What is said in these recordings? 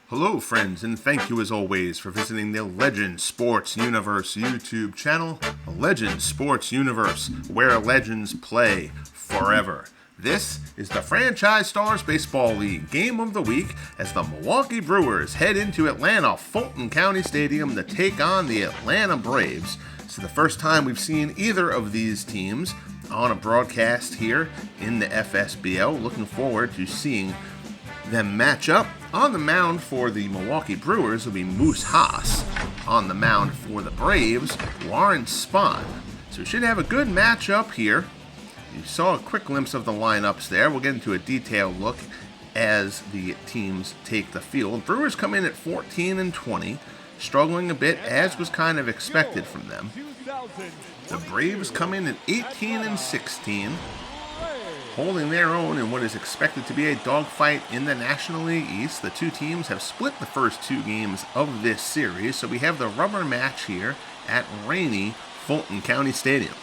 Hello, friends, and thank you as always for visiting the Legend Sports Universe YouTube channel, Legend Sports Universe, where legends play forever. This is the Franchise Stars Baseball League Game of the Week as the Milwaukee Brewers head into Atlanta Fulton County Stadium to take on the Atlanta Braves. It's the first time we've seen either of these teams on a broadcast here in the FSBL. Looking forward to seeing them match up. On the mound for the Milwaukee Brewers will be Moose Haas. On the mound for the Braves, Warren Spahn. So we should have a good matchup here. You saw a quick glimpse of the lineups there. We'll get into a detailed look as the teams take the field. Brewers come in at 14-20, struggling a bit as was kind of expected from them. The Braves come in at 18-16. Holding their own in what is expected to be a dogfight in the National League East. The two teams have split the first two games of this series, so we have the rubber match here at rainy Fulton County Stadium.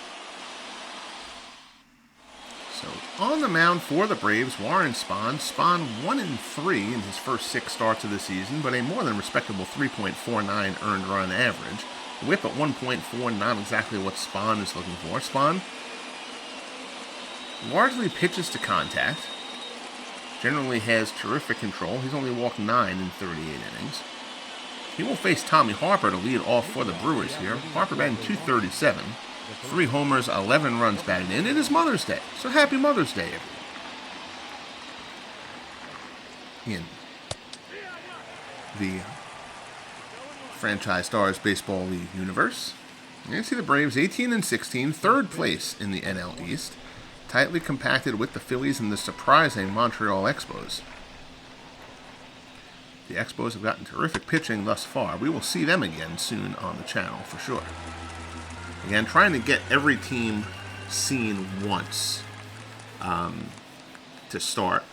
So on the mound for the Braves, Warren Spahn. Spahn 1-3 in his first 6 starts of the season, but a more than respectable 3.49 earned run average. Whip at 1.4, not exactly what Spahn is looking for. Spahn largely pitches to contact, generally has terrific control. He's only walked 9 in 38 innings. He will face Tommy Harper to lead off for the Brewers here. Harper batting .237, 3 homers, 11 runs batted in. It is Mother's Day, so happy Mother's Day, everyone. In the Franchise Stars Baseball League universe, you see the Braves 18-16, third place in the NL East. Tightly compacted with the Phillies and the surprising Montreal Expos. The Expos have gotten terrific pitching thus far. We will see them again soon on the channel for sure. Again, trying to get every team seen once to start.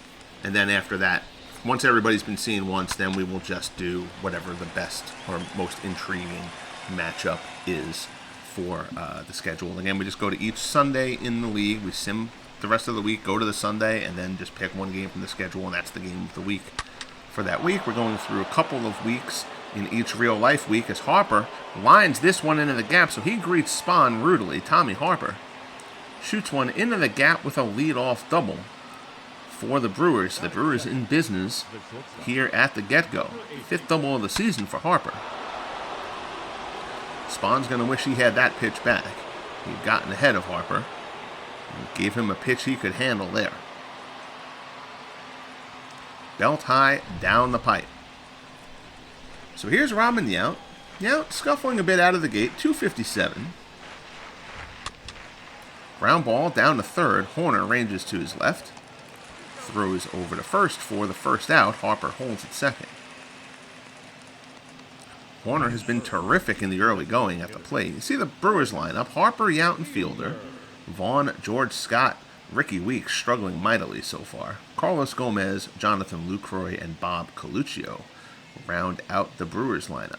And then after that, once everybody's been seen once, then we will just do whatever the best or most intriguing matchup is for the schedule. Again, we just go to each Sunday in the league. We sim the rest of the week, go to the Sunday, and then just pick one game from the schedule, and that's the game of the week for that week. We're going through a couple of weeks in each real-life week as Harper lines this one into the gap, so he greets Spahn rudely. Tommy Harper shoots one into the gap with a lead-off double for the Brewers. The Brewers in business here at the get-go. 5th double of the season for Harper. Spahn's going to wish he had that pitch back. He'd gotten ahead of Harper and gave him a pitch he could handle there. Belt high down the pipe. So here's Robin Yount. Yount scuffling a bit out of the gate, 257. Ground ball down to third. Horner ranges to his left. Throws over to first for the first out. Harper holds at second. Horner has been terrific in the early going at the plate. You see the Brewers lineup: Harper, Yount, and Fielder. Vaughn, George Scott, Ricky Weeks struggling mightily so far. Carlos Gomez, Jonathan Lucroy, and Bob Coluccio round out the Brewers lineup.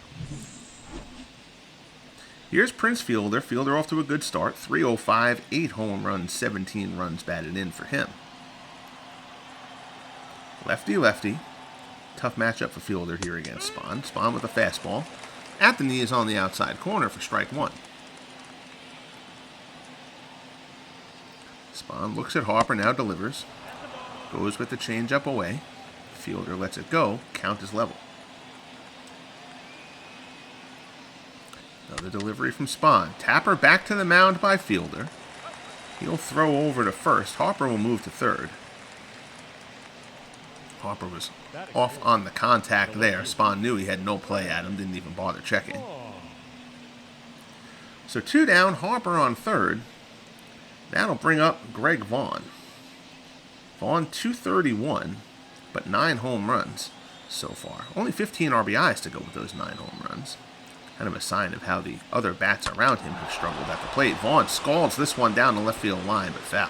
Here's Prince Fielder. Fielder off to a good start. 305, 8 home runs, 17 runs batted in for him. Lefty-lefty. Tough matchup for Fielder here against Spahn. Spahn with a fastball. At the knees on the outside corner for strike 1. Spahn looks at Harper, now delivers. Goes with the changeup away. Fielder lets it go. Count is level. Another delivery from Spahn. Tapper back to the mound by Fielder. He'll throw over to first. Harper will move to third. Harper was off on the contact there. Spahn knew he had no play at him, didn't even bother checking. So 2 down, Harper on third. That'll bring up Greg Vaughn. Vaughn 231, but 9 home runs so far. Only 15 RBIs to go with those 9 home runs. Kind of a sign of how the other bats around him have struggled at the plate. Vaughn scalds this one down the left field line, but foul.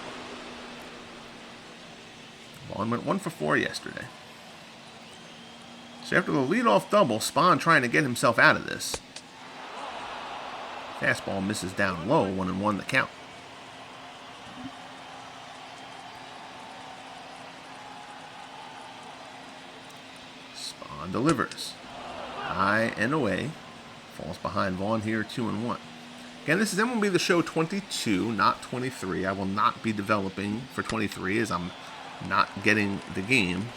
Vaughn went 1 for 4 yesterday. So after the leadoff double, Spahn trying to get himself out of this. Fastball misses down low, 1-1 the count. Spahn delivers. High and away. Falls behind Vaughn here, 2-1. Again, this is MLB The Show 22, not 23. I will not be developing for 23 as I'm not getting the game.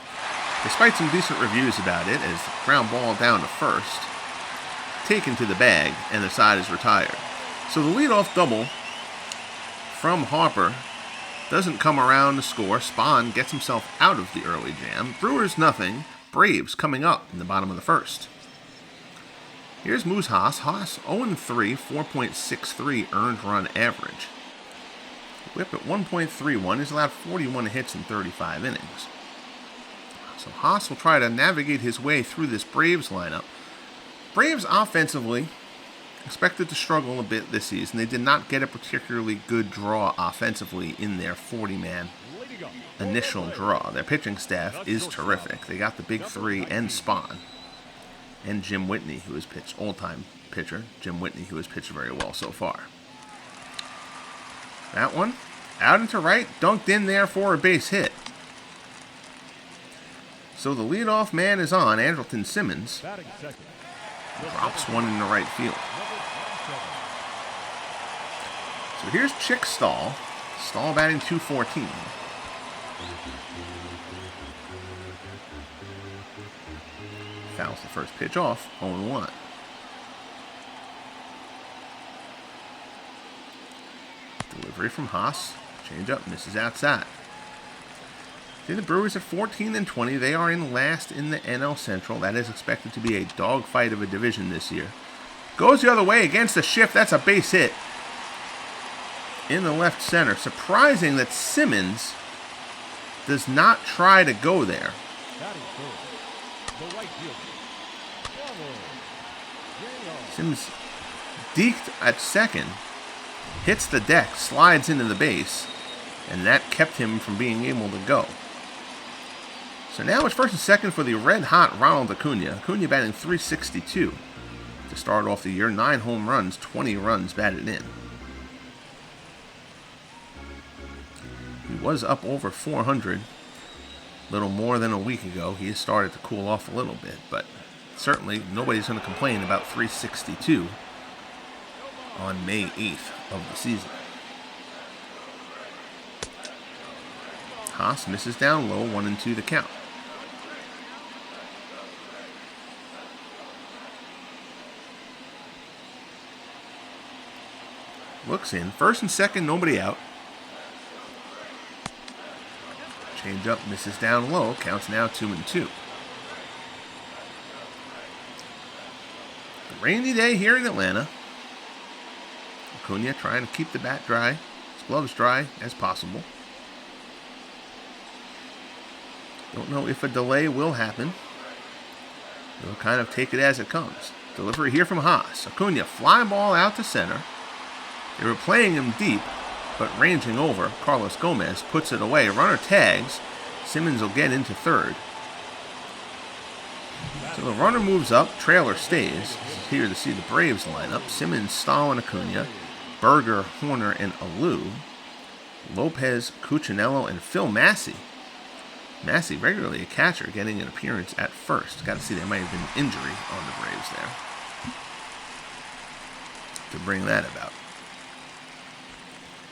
Despite some decent reviews about it, as ground ball down to first, taken to the bag, and the side is retired. So the leadoff double from Harper doesn't come around to score. Spahn gets himself out of the early jam. Brewers nothing. Braves coming up in the bottom of the first. Here's Moose Haas. Haas 0-3, 4.63 earned run average. Whip at 1.31. He's allowed 41 hits in 35 innings. So Haas will try to navigate his way through this Braves lineup. Braves offensively expected to struggle a bit this season. They did not get a particularly good draw offensively in their 40-man initial draw. Their pitching staff is terrific. They got the big three and Spahn. And Jim Whitney, who has pitched, old-time pitcher, Jim Whitney, who has pitched very well so far. That one, out into right, dunked in there for a base hit. So the leadoff man is on, Andrelton Simmons. Drops one into right field. So here's Chick Stahl. Stahl batting .214. Fouls the first pitch off, 0-1. Delivery from Haas. Change-up, misses outside. See the Brewers at 14-20. They are in last in the NL Central. That is expected to be a dogfight of a division this year. Goes the other way against the shift. That's a base hit in the left center. Surprising that Simmons does not try to go there. Simmons deked at second, hits the deck, slides into the base, and that kept him from being able to go. So now it's first and second for the red-hot Ronald Acuna. Acuna batting .362 to start off the year. 9 home runs, 20 runs batted in. He was up over 400 a little more than a week ago. He has started to cool off a little bit, but certainly nobody's going to complain about .362 on May 8th of the season. Haas misses down low, 1-2 the count. Looks in. First and second, nobody out. Change up, misses down low. Counts now 2-2. Rainy day here in Atlanta. Acuna trying to keep the bat dry, his gloves dry as possible. Don't know if a delay will happen. They'll kind of take it as it comes. Delivery here from Haas. Acuna, fly ball out to center. They were playing him deep, but ranging over. Carlos Gomez puts it away. Runner tags. Simmons will get into third. So the runner moves up. Trailer stays. Here to see the Braves lineup. Simmons, Stahl, and Acuna. Berger, Horner, and Alou. Lopez, Cuccinello, and Phil Massey. Massey, regularly a catcher, getting an appearance at first. Got to see there might have been an injury on the Braves there to bring that about.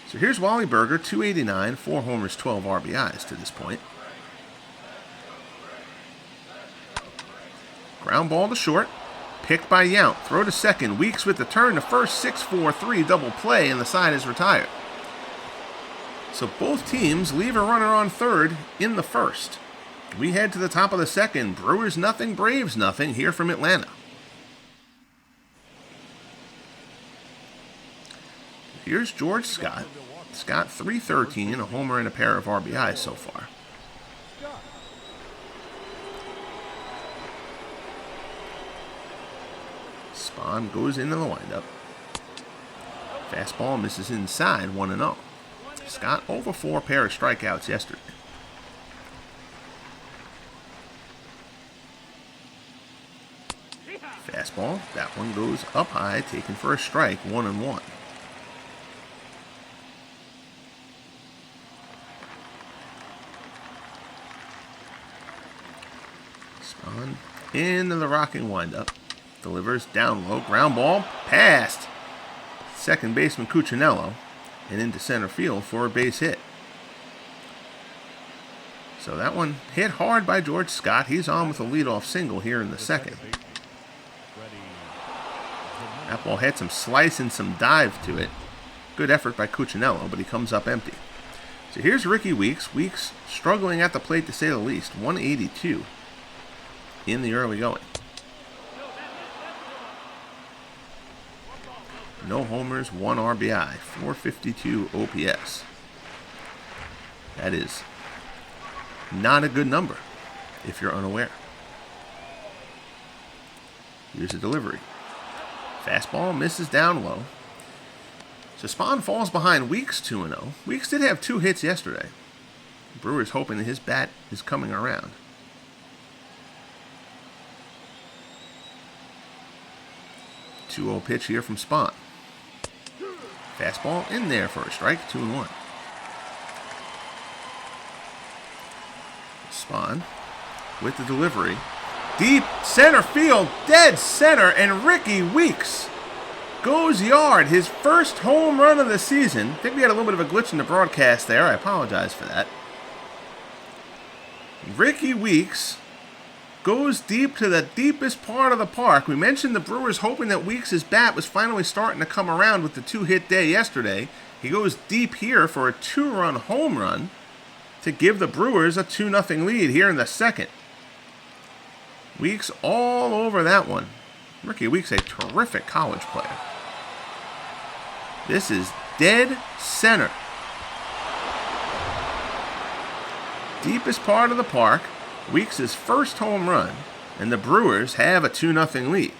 So here's Wally Berger, 289, 4 homers, 12 RBIs to this point. Ground ball to short. Picked by Yount. Throw to second. Weeks with the turn to first. 6-4-3 double play, and the side is retired. So both teams leave a runner on third in the first. We head to the top of the second. Brewers nothing, Braves nothing here from Atlanta. Here's George Scott. Scott .313, a homer and a pair of RBIs so far. Spahn goes into the windup. Fastball misses inside, 1-0. Scott over 4 pair of strikeouts yesterday. Fastball, that one goes up high, taken for a strike, 1-1. Spahn Into the rocking windup. Delivers down low. Ground ball. Passed. Second baseman Cuccinello. And into center field for a base hit. So that one hit hard by George Scott. He's on with a leadoff single here in the second. That ball had some slice and some dive to it. Good effort by Cuccinello, but he comes up empty. So here's Ricky Weeks. Weeks struggling at the plate to say the least. 182 in the early going. No homers, 1 RBI, 452 OPS. That is not a good number if you're unaware. Here's a delivery. Fastball misses down low. So Spahn falls behind Weeks 2-0. Weeks did have 2 hits yesterday. Brewers hoping that his bat is coming around. Two-0 pitch here from Spahn. Fastball in there for a strike, 2-1. Spahn with the delivery. Deep center field, dead center, and Ricky Weeks goes yard. His first home run of the season. I think we had a little bit of a glitch in the broadcast there. I apologize for that. Ricky Weeks goes deep to the deepest part of the park. We mentioned the Brewers hoping that Weeks' bat was finally starting to come around with the 2-hit day yesterday. He goes deep here for a 2-run home run to give the Brewers a 2-0 lead here in the second. Weeks all over that one. Ricky Weeks, a terrific college player. This is dead center. Deepest part of the park. Weeks' first home run, and the Brewers have a 2-0 lead.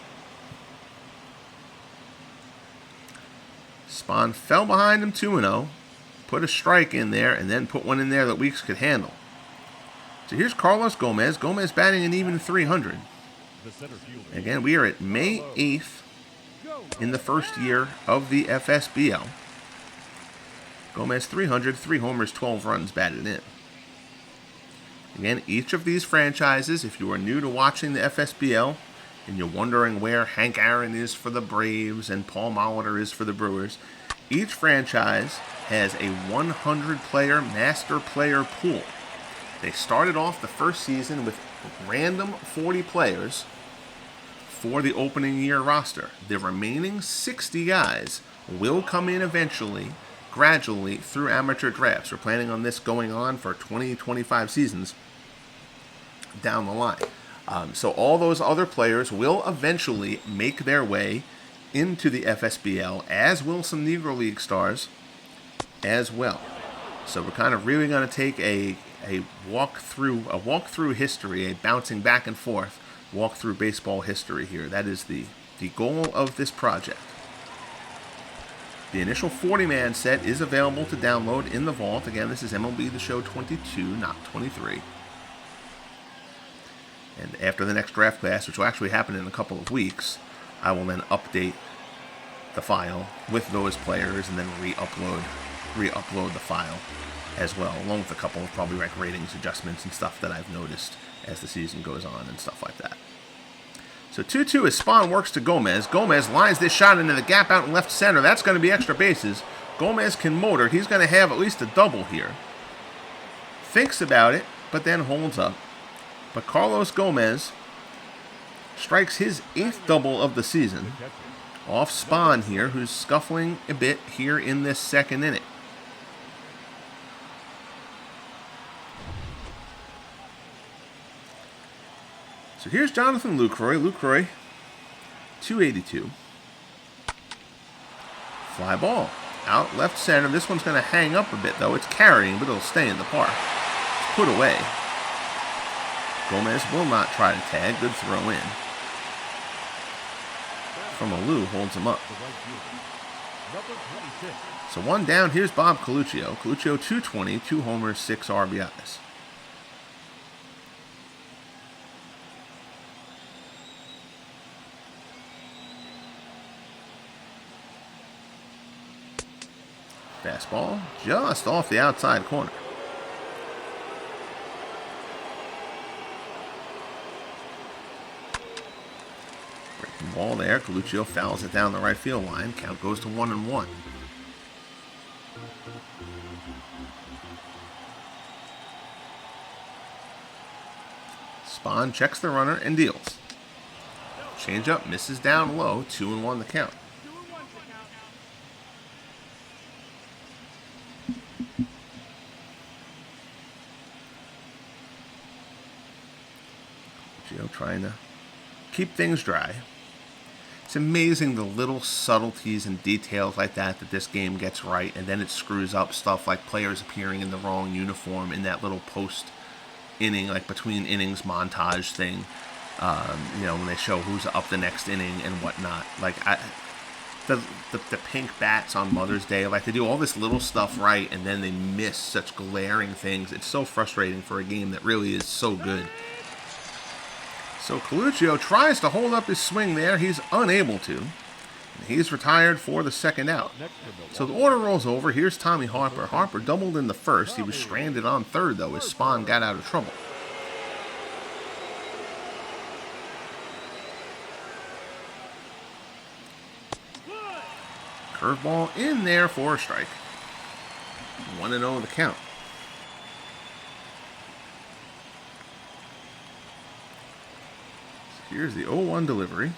Spahn fell behind him 2-0, put a strike in there, and then put one in there that Weeks could handle. So here's Carlos Gomez. Gomez batting an even 300. Again, we are at May 8th in the first year of the FSBL. Gomez 300, 3 homers, 12 runs batted in. Again, each of these franchises, if you are new to watching the FSBL and you're wondering where Hank Aaron is for the Braves and Paul Molitor is for the Brewers, each franchise has a 100-player master player pool. They started off the first season with random 40 players for the opening year roster. The remaining 60 guys will come in eventually, gradually, through amateur drafts. We're planning on this going on for 20, 25 seasons down the line. So all those other players will eventually make their way into the FSBL, as will some Negro League stars as well. So we're kind of really going to take a walk through history, a bouncing back and forth walk through baseball history here. That is the goal of this project. The initial 40-man set is available to download in the vault. Again, this is MLB The Show 22, not 23. And after the next draft class, which will actually happen in a couple of weeks, I will then update the file with those players and then re-upload the file as well, along with a couple of probably like ratings adjustments and stuff that I've noticed as the season goes on and stuff like that. So 2-2 as Spahn works to Gomez. Gomez lines this shot into the gap out in left center. That's going to be extra bases. Gomez can motor. He's going to have at least a double here. Thinks about it, but then holds up. But Carlos Gomez strikes his 8th double of the season off Spahn here, who's scuffling a bit here in this second inning. So here's Jonathan Lucroy. Lucroy, 282. Fly ball. Out left center. This one's going to hang up a bit, though. It's carrying, but it'll stay in the park. It's put away. Gomez will not try to tag. Good throw in. From Alou holds him up. So one down. Here's Bob Coluccio. Coluccio 220, 2 homers, 6 RBIs. Fastball just off the outside corner. Breaking ball there. Coluccio fouls it down the right field line. Count goes to 1-1. Spahn checks the runner and deals. Changeup misses down low. 2-1 the count. Trying to keep things dry. It's amazing the little subtleties and details like that this game gets right, and then it screws up stuff like players appearing in the wrong uniform in that little post inning, like between innings montage thing. When they show who's up the next inning and whatnot. Like the pink bats on Mother's Day, like they do all this little stuff right, and then they miss such glaring things. It's so frustrating for a game that really is so good. So Coluccio tries to hold up his swing there. He's unable to. He's retired for the second out. So the order rolls over. Here's Tommy Harper. Harper doubled in the first. He was stranded on third, though, as Spahn got out of trouble. Curveball in there for a strike. 1-0 the count. Here's the 0-1 delivery.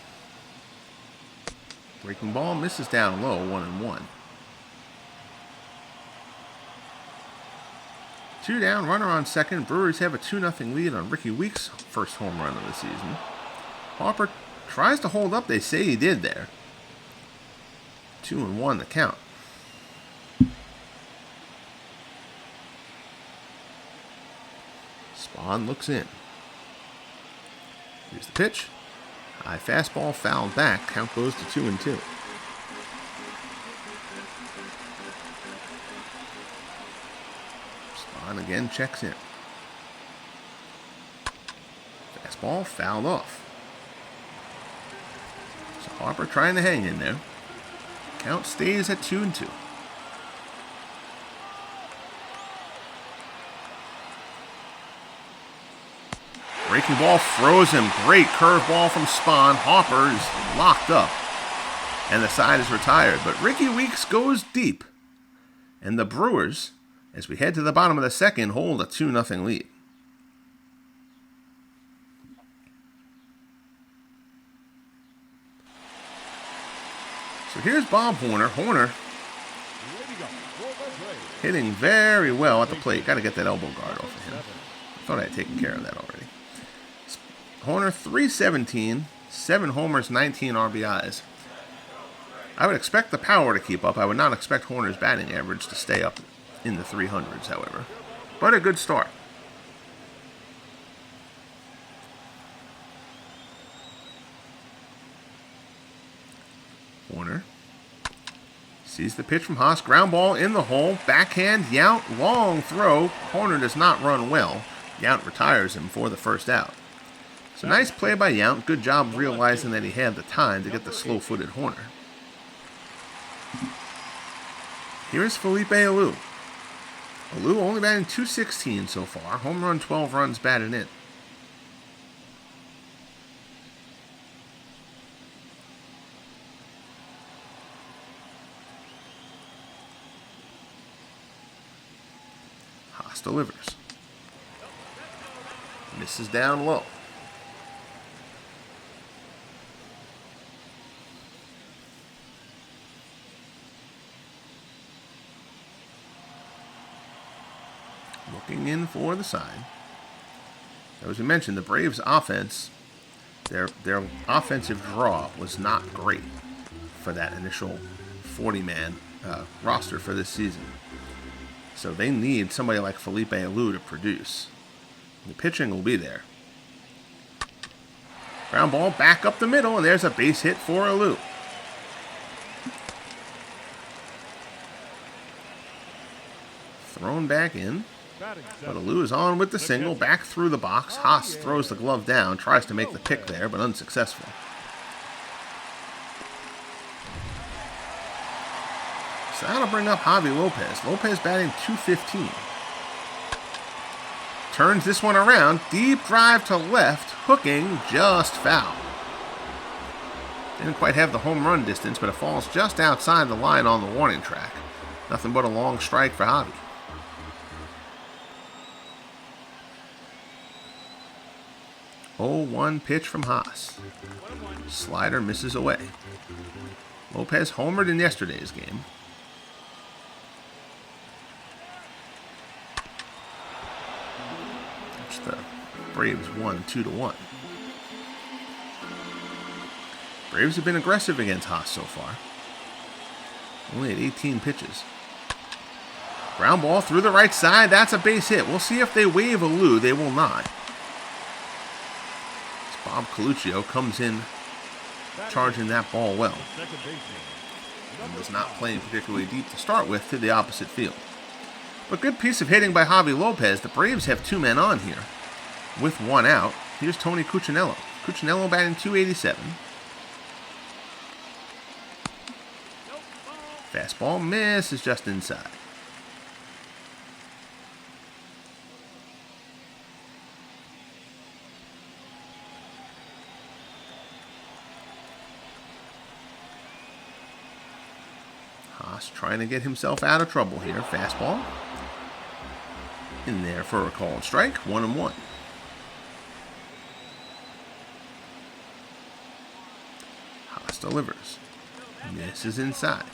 Breaking ball misses down low, 1-1. 2 down, runner on second. Brewers have a 2-0 lead on Ricky Weeks' first home run of the season. Harper tries to hold up. They say he did there. 2-1 the count. Spahn looks in. Here's the pitch. High fastball fouled back. Count goes to 2-2. Spahn again checks in. Fastball fouled off. So Harper trying to hang in there. Count stays at 2-2. Breaking ball froze him. Great curveball from Spahn. Harper is locked up. And the side is retired. But Ricky Weeks goes deep. And the Brewers, as we head to the bottom of the second, hold a 2-0 lead. So here's Bob Horner. Horner hitting very well at the plate. Got to get that elbow guard off of him. I thought I had taken care of that already. Horner, 317, 7 homers, 19 RBIs. I would expect the power to keep up. I would not expect Horner's batting average to stay up in the 300s, however. But a good start. Horner sees the pitch from Haas. Ground ball in the hole. Backhand, Yount, long throw. Horner does not run well. Yount retires him for the first out. So nice play by Yount. Good job realizing that he had the time to get the slow-footed Horner. Here's Felipe Alou. Alou only batting .216 so far. Home run, 12 runs batted in. Haas delivers. Misses down low. Looking in for the side. As we mentioned, the Braves' offense, their offensive draw was not great for that initial 40-man roster for this season. So they need somebody like Felipe Alou to produce. The pitching will be there. Ground ball back up the middle, and there's a base hit for Alou. Thrown back in. But Alou is on with the single, back through the box. Haas throws the glove down, tries to make the pick there, but unsuccessful. So that'll bring up Javi Lopez. Lopez batting .215. Turns this one around. Deep drive to left. Hooking, just foul. Didn't quite have the home run distance, but it falls just outside the line on the warning track. Nothing but a long strike for Javi. 0-1 pitch from Haas. Slider misses away. Lopez homered in yesterday's game. That's the Braves won 2-1. Braves have been aggressive against Haas so far. Only at 18 pitches. Ground ball through the right side. That's a base hit. We'll see if they wave a loo. They will not. Bob Coluccio comes in charging that ball well. And was not playing particularly deep to start with to the opposite field. But good piece of hitting by Javi Lopez. The Braves have 2 men on here. With 1 out, here's Tony Cuccinello. Cuccinello batting .287. Fastball miss is just inside. Haas trying to get himself out of trouble here. Fastball in there for a called strike. 1-1. Haas delivers. Misses inside.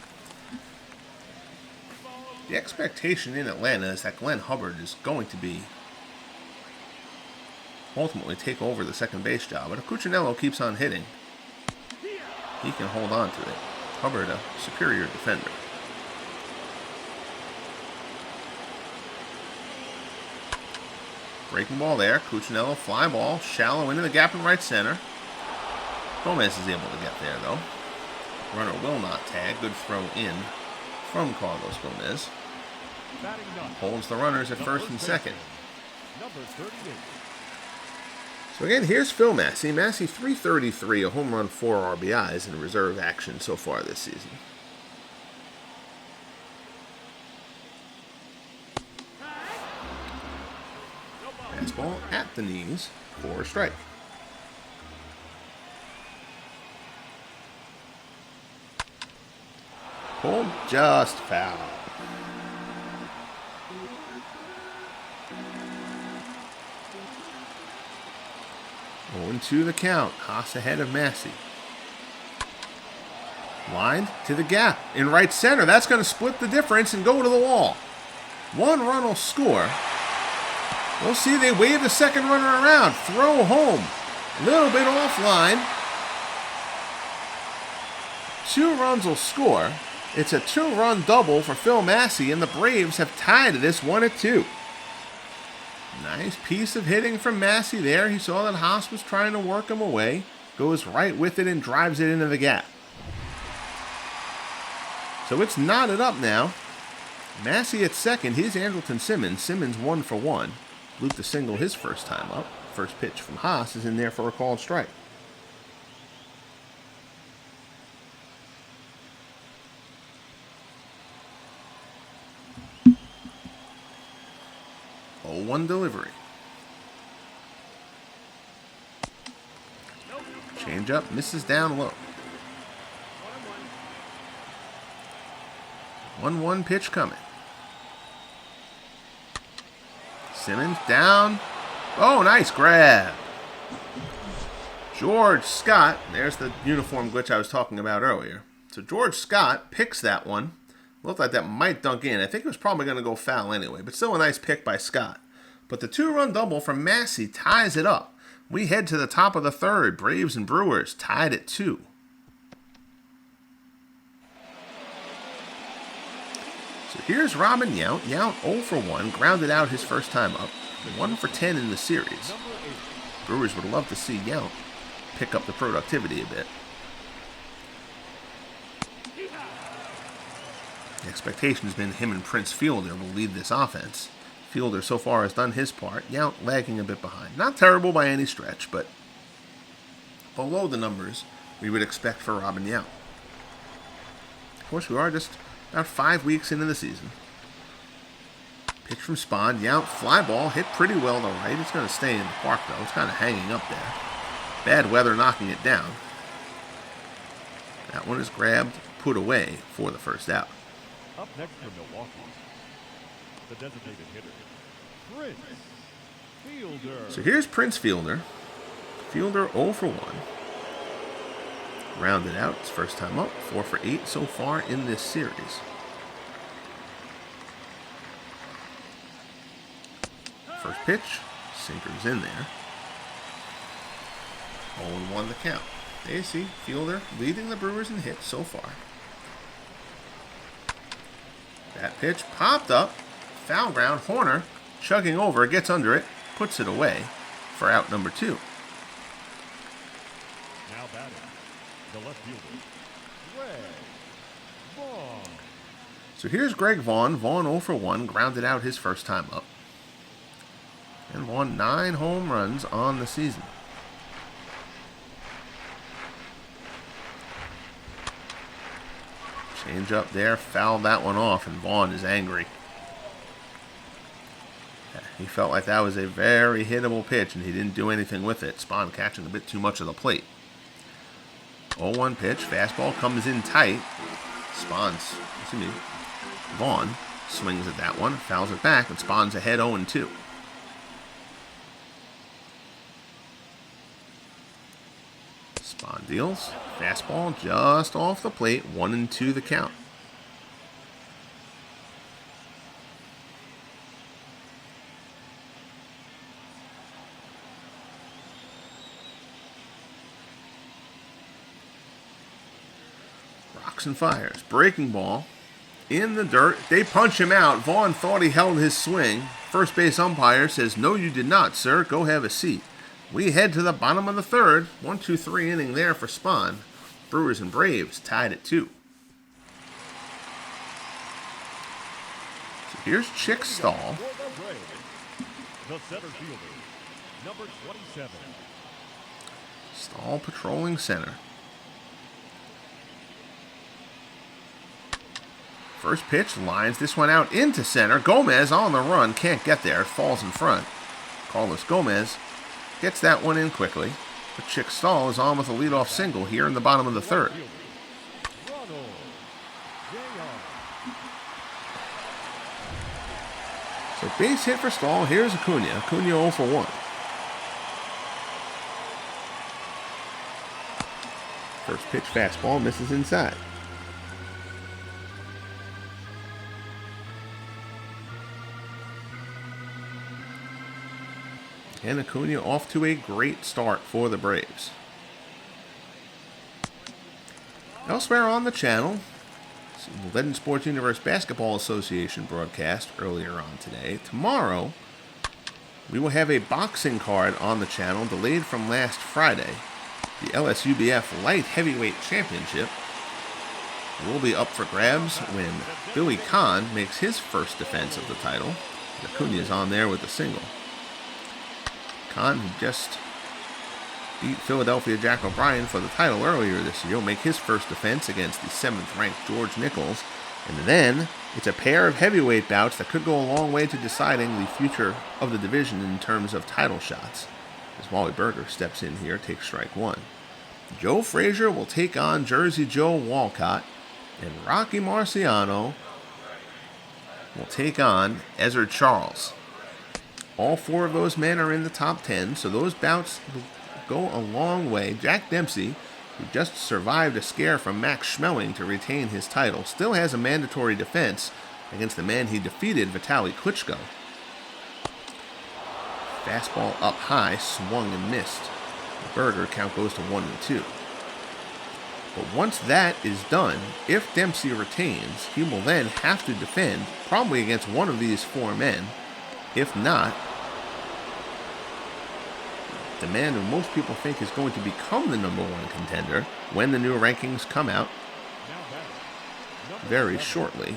The expectation in Atlanta is that Glenn Hubbard is going to be ultimately take over the second base job. But if Cuccinello keeps on hitting, he can hold on to it. Hubbard, a superior defender. Breaking ball there. Cuccinello, fly ball, shallow into the gap in right center. Gomez is able to get there, though. Runner will not tag. Good throw in from Carlos Gomez. Holds the runners at first and second. So again, here's Phil Massey. Massey, .333, a home run, 4 RBIs in reserve action so far this season. Fastball at the knees for a strike. Pulled just foul. Going to the count. Haas ahead of Massey. Lined to the gap in right center. That's going to split the difference and go to the wall. 1 run will score. We'll see, they wave the second runner around. Throw home. A little bit offline. 2 runs will score. It's a 2-run double for Phil Massey, and the Braves have tied this 1-2. Nice piece of hitting from Massey there. He saw that Haas was trying to work him away. Goes right with it and drives it into the gap. So it's knotted up now. Massey at second. Here's Andrelton Simmons. Simmons 1 for 1. Looped a single his first time up. First pitch from Haas is in there for a called strike. One delivery. Change up, misses down low. 1-1 pitch coming. Simmons down. Oh, nice grab. George Scott, there's the uniform glitch I was talking about earlier. So George Scott picks that one. Looked like that might dunk in. I think it was probably going to go foul anyway, but still a nice pick by Scott. But the 2-run double from Massey ties it up. We head to the top of the third. Braves and Brewers tied at 2. So here's Robin Yount. Yount 0 for 1, grounded out his first time up. 1 for 10 in the series. Brewers would love to see Yount pick up the productivity a bit. The expectation has been him and Prince Fielder will lead this offense. Fielder so far has done his part. Yount lagging a bit behind. Not terrible by any stretch, but below the numbers we would expect for Robin Yount. Of course, we are just about 5 weeks into the season. Pitch from Spahn. Yount, fly ball, hit pretty well to right. It's going to stay in the park, though. It's kind of hanging up there. Bad weather knocking it down. That one is grabbed, put away for the first out. Up next for Milwaukee, the designated hitter, Prince Fielder. So here's Prince Fielder. Fielder 0 for 1. Rounded out, his first time up, 4 for 8 so far in this series. First pitch, sinker's in there. 0-1 the count. There you see, Fielder leading the Brewers in hits so far. That pitch popped up, foul ground, Horner chugging over, gets under it, puts it away for out number 2. Now batting, the left fielder, Greg Vaughn. So here's Greg Vaughn. Vaughn 0 for 1, grounded out his first time up. And Vaughn 9 home runs on the season. Change up there, fouled that one off, and Vaughn is angry. He felt like that was a very hittable pitch, and he didn't do anything with it. Spahn catching a bit too much of the plate. 0-1 pitch, fastball comes in tight. Vaughn swings at that one, fouls it back, and Spahn's ahead 0-2. Spahn deals. Fastball just off the plate. 1-2 the count. Rocks and fires. Breaking ball. In the dirt. They punch him out. Vaughn thought he held his swing. First base umpire says, "No, you did not, sir. Go have a seat." We head to the bottom of the third. 1-2-3 inning there for Spahn. Brewers and Braves tied at 2. So here's Chick Stahl. The center fielder, number 27. Stahl patrolling center. First pitch lines this one out into center. Gomez on the run. Can't get there. Falls in front. Carlos Gomez gets that one in quickly. But Chick Stahl is on with a leadoff single here in the bottom of the third. So base hit for Stahl. Here's Acuna. Acuna 0 for 1. First pitch fastball misses inside. And Acuna off to a great start for the Braves. Elsewhere on the channel, the Legend Sports Universe Basketball Association broadcast earlier on today. Tomorrow, we will have a boxing card on the channel delayed from last Friday. The LSUBF Light Heavyweight Championship will be up for grabs when Billy Kahn makes his first defense of the title. Acuna is on there with a single. Kahn, who just beat Philadelphia Jack O'Brien for the title earlier this year, will make his first defense against the 7th-ranked George Nichols. And then it's a pair of heavyweight bouts that could go a long way to deciding the future of the division in terms of title shots. As Wally Berger steps in here, takes strike 1. Joe Frazier will take on Jersey Joe Walcott, and Rocky Marciano will take on Ezra Charles. All 4 of those men are in the top 10, so those bouts will go a long way. Jack Dempsey, who just survived a scare from Max Schmeling to retain his title, still has a mandatory defense against the man he defeated, Vitaly Klitschko. Fastball up high, swung and missed. Berger count goes to 1-2. But once that is done, if Dempsey retains, he will then have to defend, probably against one of these 4 men. If not, the man who most people think is going to become the number 1 contender when the new rankings come out very shortly.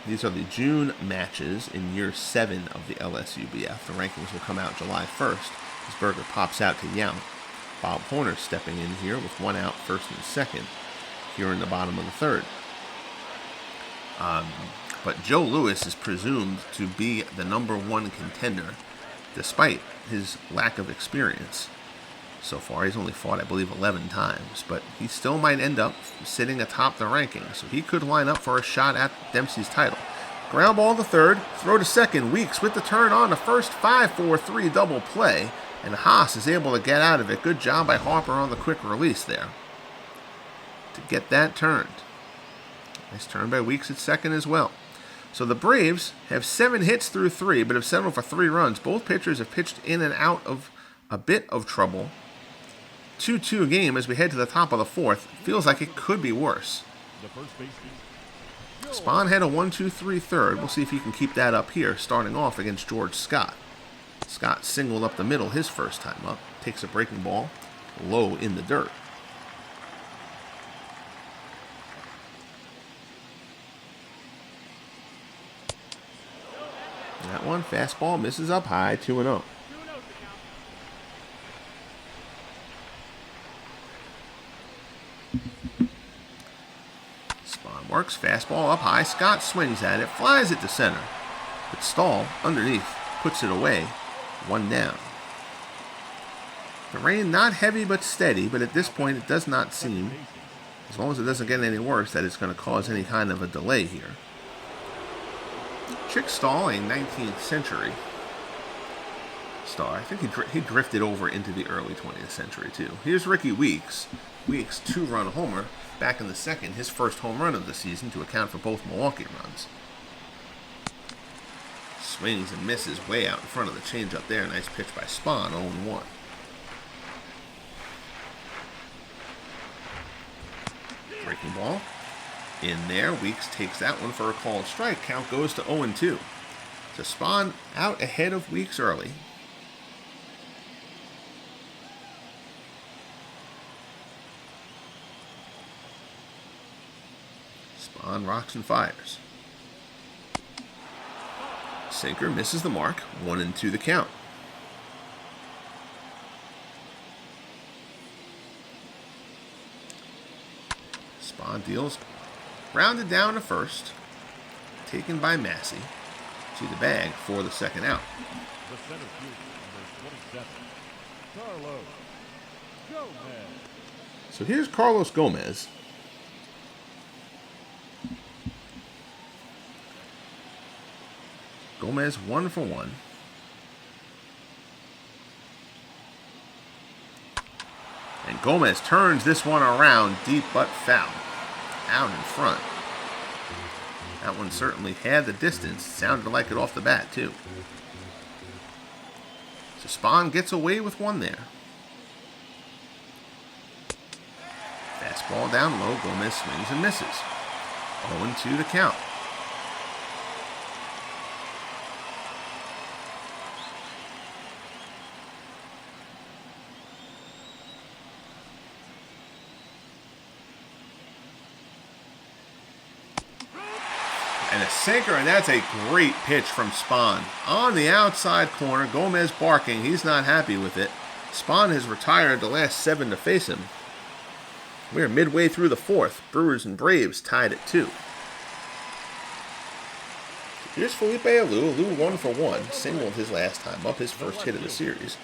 These are the June matches in year 7 of the LSUBF. The rankings will come out July 1st as Berger pops out to Yount. Bob Horner stepping in here with 1 out, first and second, here in the bottom of the third. But Joe Louis is presumed to be the number 1 contender, despite his lack of experience. So far, he's only fought, I believe, 11 times, but he still might end up sitting atop the rankings, so he could line up for a shot at Dempsey's title. Ground ball to third, throw to second. Weeks with the turn on the first. 5-4-3 double play, and Haas is able to get out of it. Good job by Harper on the quick release there to get that turned. Nice turn by Weeks at second as well. So the Braves have 7 hits through 3, but have settled for 3 runs. Both pitchers have pitched in and out of a bit of trouble. 2-2 game as we head to the top of the 4th. Feels like it could be worse. Spahn had a 1-2-3 third. We'll see if he can keep that up here, starting off against George Scott. Scott singled up the middle his first time up. Takes a breaking ball low in the dirt. That one, fastball, misses up high, 2-0. Spahn works, fastball up high. Scott swings at it, flies it to center. But Stahl, underneath, puts it away. 1 down. The rain not heavy but steady, but at this point it does not seem, as long as it doesn't get any worse, that it's going to cause any kind of a delay here. Chick Stahl, a 19th century star. I think he drifted over into the early 20th century, too. Here's Ricky Weeks. Weeks, 2-run homer. Back in the second, his first home run of the season to account for both Milwaukee runs. Swings and misses way out in front of the changeup there. Nice pitch by Spahn, 0-1. Breaking ball. In there, Weeks takes that one for a called strike. Count goes to 0-2. So Spahn out ahead of Weeks early. Spahn rocks and fires. Sinker misses the mark. 1-2 the count. Spahn deals. Rounded down to first. Taken by Massey. To the bag for the second out. The center fielder, number 27, Carlos Gomez. So here's Carlos Gomez. Gomez 1 for 1. And Gomez turns this one around, deep but foul. Out in front. That one certainly had the distance. Sounded like it off the bat, too. So Spahn gets away with one there. Fastball down low. Gomez swings and misses. 0-2 the count. And a sinker, and that's a great pitch from Spahn. On the outside corner, Gomez barking. He's not happy with it. Spahn has retired the last 7 to face him. We're midway through the 4th. Brewers and Braves tied at 2. Here's Felipe Alou. Alou 1 for 1. Singled his last time up, his first hit of the series.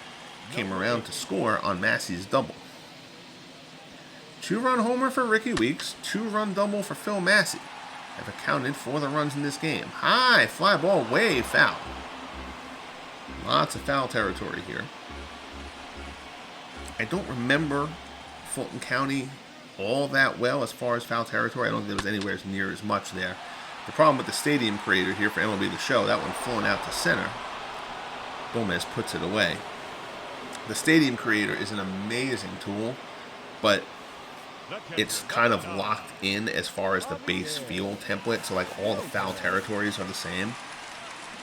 Came around to score on Massey's double. 2-run homer for Ricky Weeks. 2-run double for Phil Massey. Have accounted for the runs in this game. High fly ball, way foul. Lots of foul territory here. I don't remember Fulton County all that well as far as foul territory. I don't think there was anywhere near as much there. The problem with the stadium creator here for MLB The Show, that one flown out to center. Gomez puts it away. The stadium creator is an amazing tool, but it's kind of locked in as far as the base field template, so like all the foul territories are the same,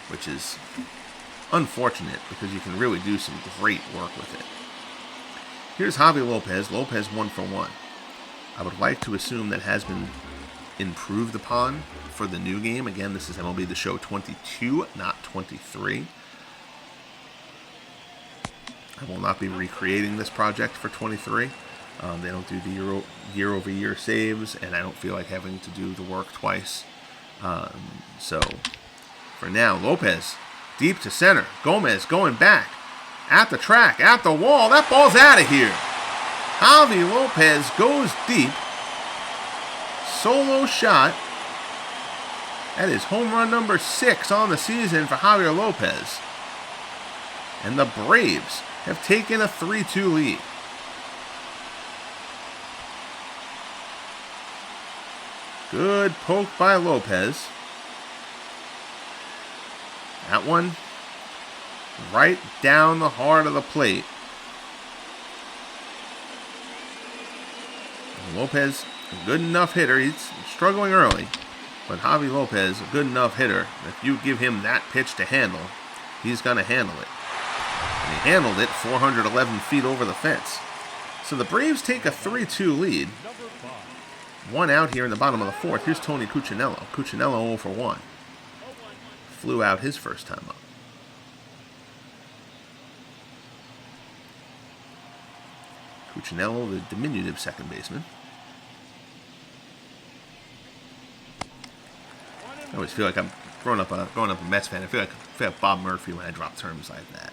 which is unfortunate because you can really do some great work with it. Here's Javi Lopez. Lopez 1 for 1. I would like to assume that has been improved upon for the new game. Again, this is MLB The Show 22, not 23. I will not be recreating this project for 23. They don't do the year-over-year saves, and I don't feel like having to do the work twice. So, for now, Lopez, deep to center. Gomez going back. At the track, at the wall. That ball's out of here. Javi Lopez goes deep. Solo shot. That is home run number 6 on the season for Javier Lopez. And the Braves have taken a 3-2 lead. Good poke by Lopez. That one right down the heart of the plate. And Lopez, a good enough hitter. He's struggling early. But Javi Lopez, a good enough hitter. If you give him that pitch to handle, he's going to handle it. And he handled it 411 feet over the fence. So the Braves take a 3-2 lead. One out here in the bottom of the 4th. Here's Tony Cuccinello. Cuccinello 0 for 1. Flew out his first time up. Cuccinello, the diminutive second baseman. I always feel like I'm growing up a Mets fan. I feel like Bob Murphy when I drop terms like that.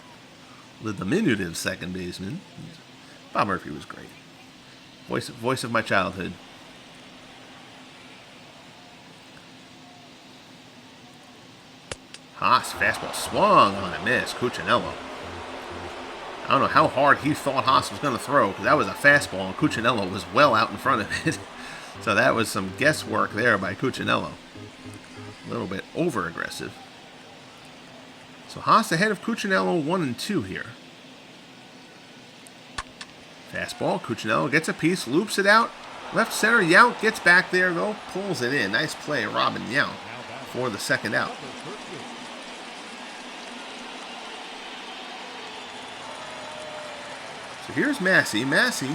The diminutive second baseman. Bob Murphy was great. Voice of my childhood. Haas, fastball swung on a miss. Cuccinello. I don't know how hard he thought Haas was going to throw, because that was a fastball, and Cuccinello was well out in front of it. So that was some guesswork there by Cuccinello. A little bit over-aggressive. So Haas ahead of Cuccinello 1-2 here. Fastball. Cuccinello gets a piece, loops it out. Left center. Yount gets back there, though. Pulls it in. Nice play, Robin Yount, for the second out. So here's Massey. Massey,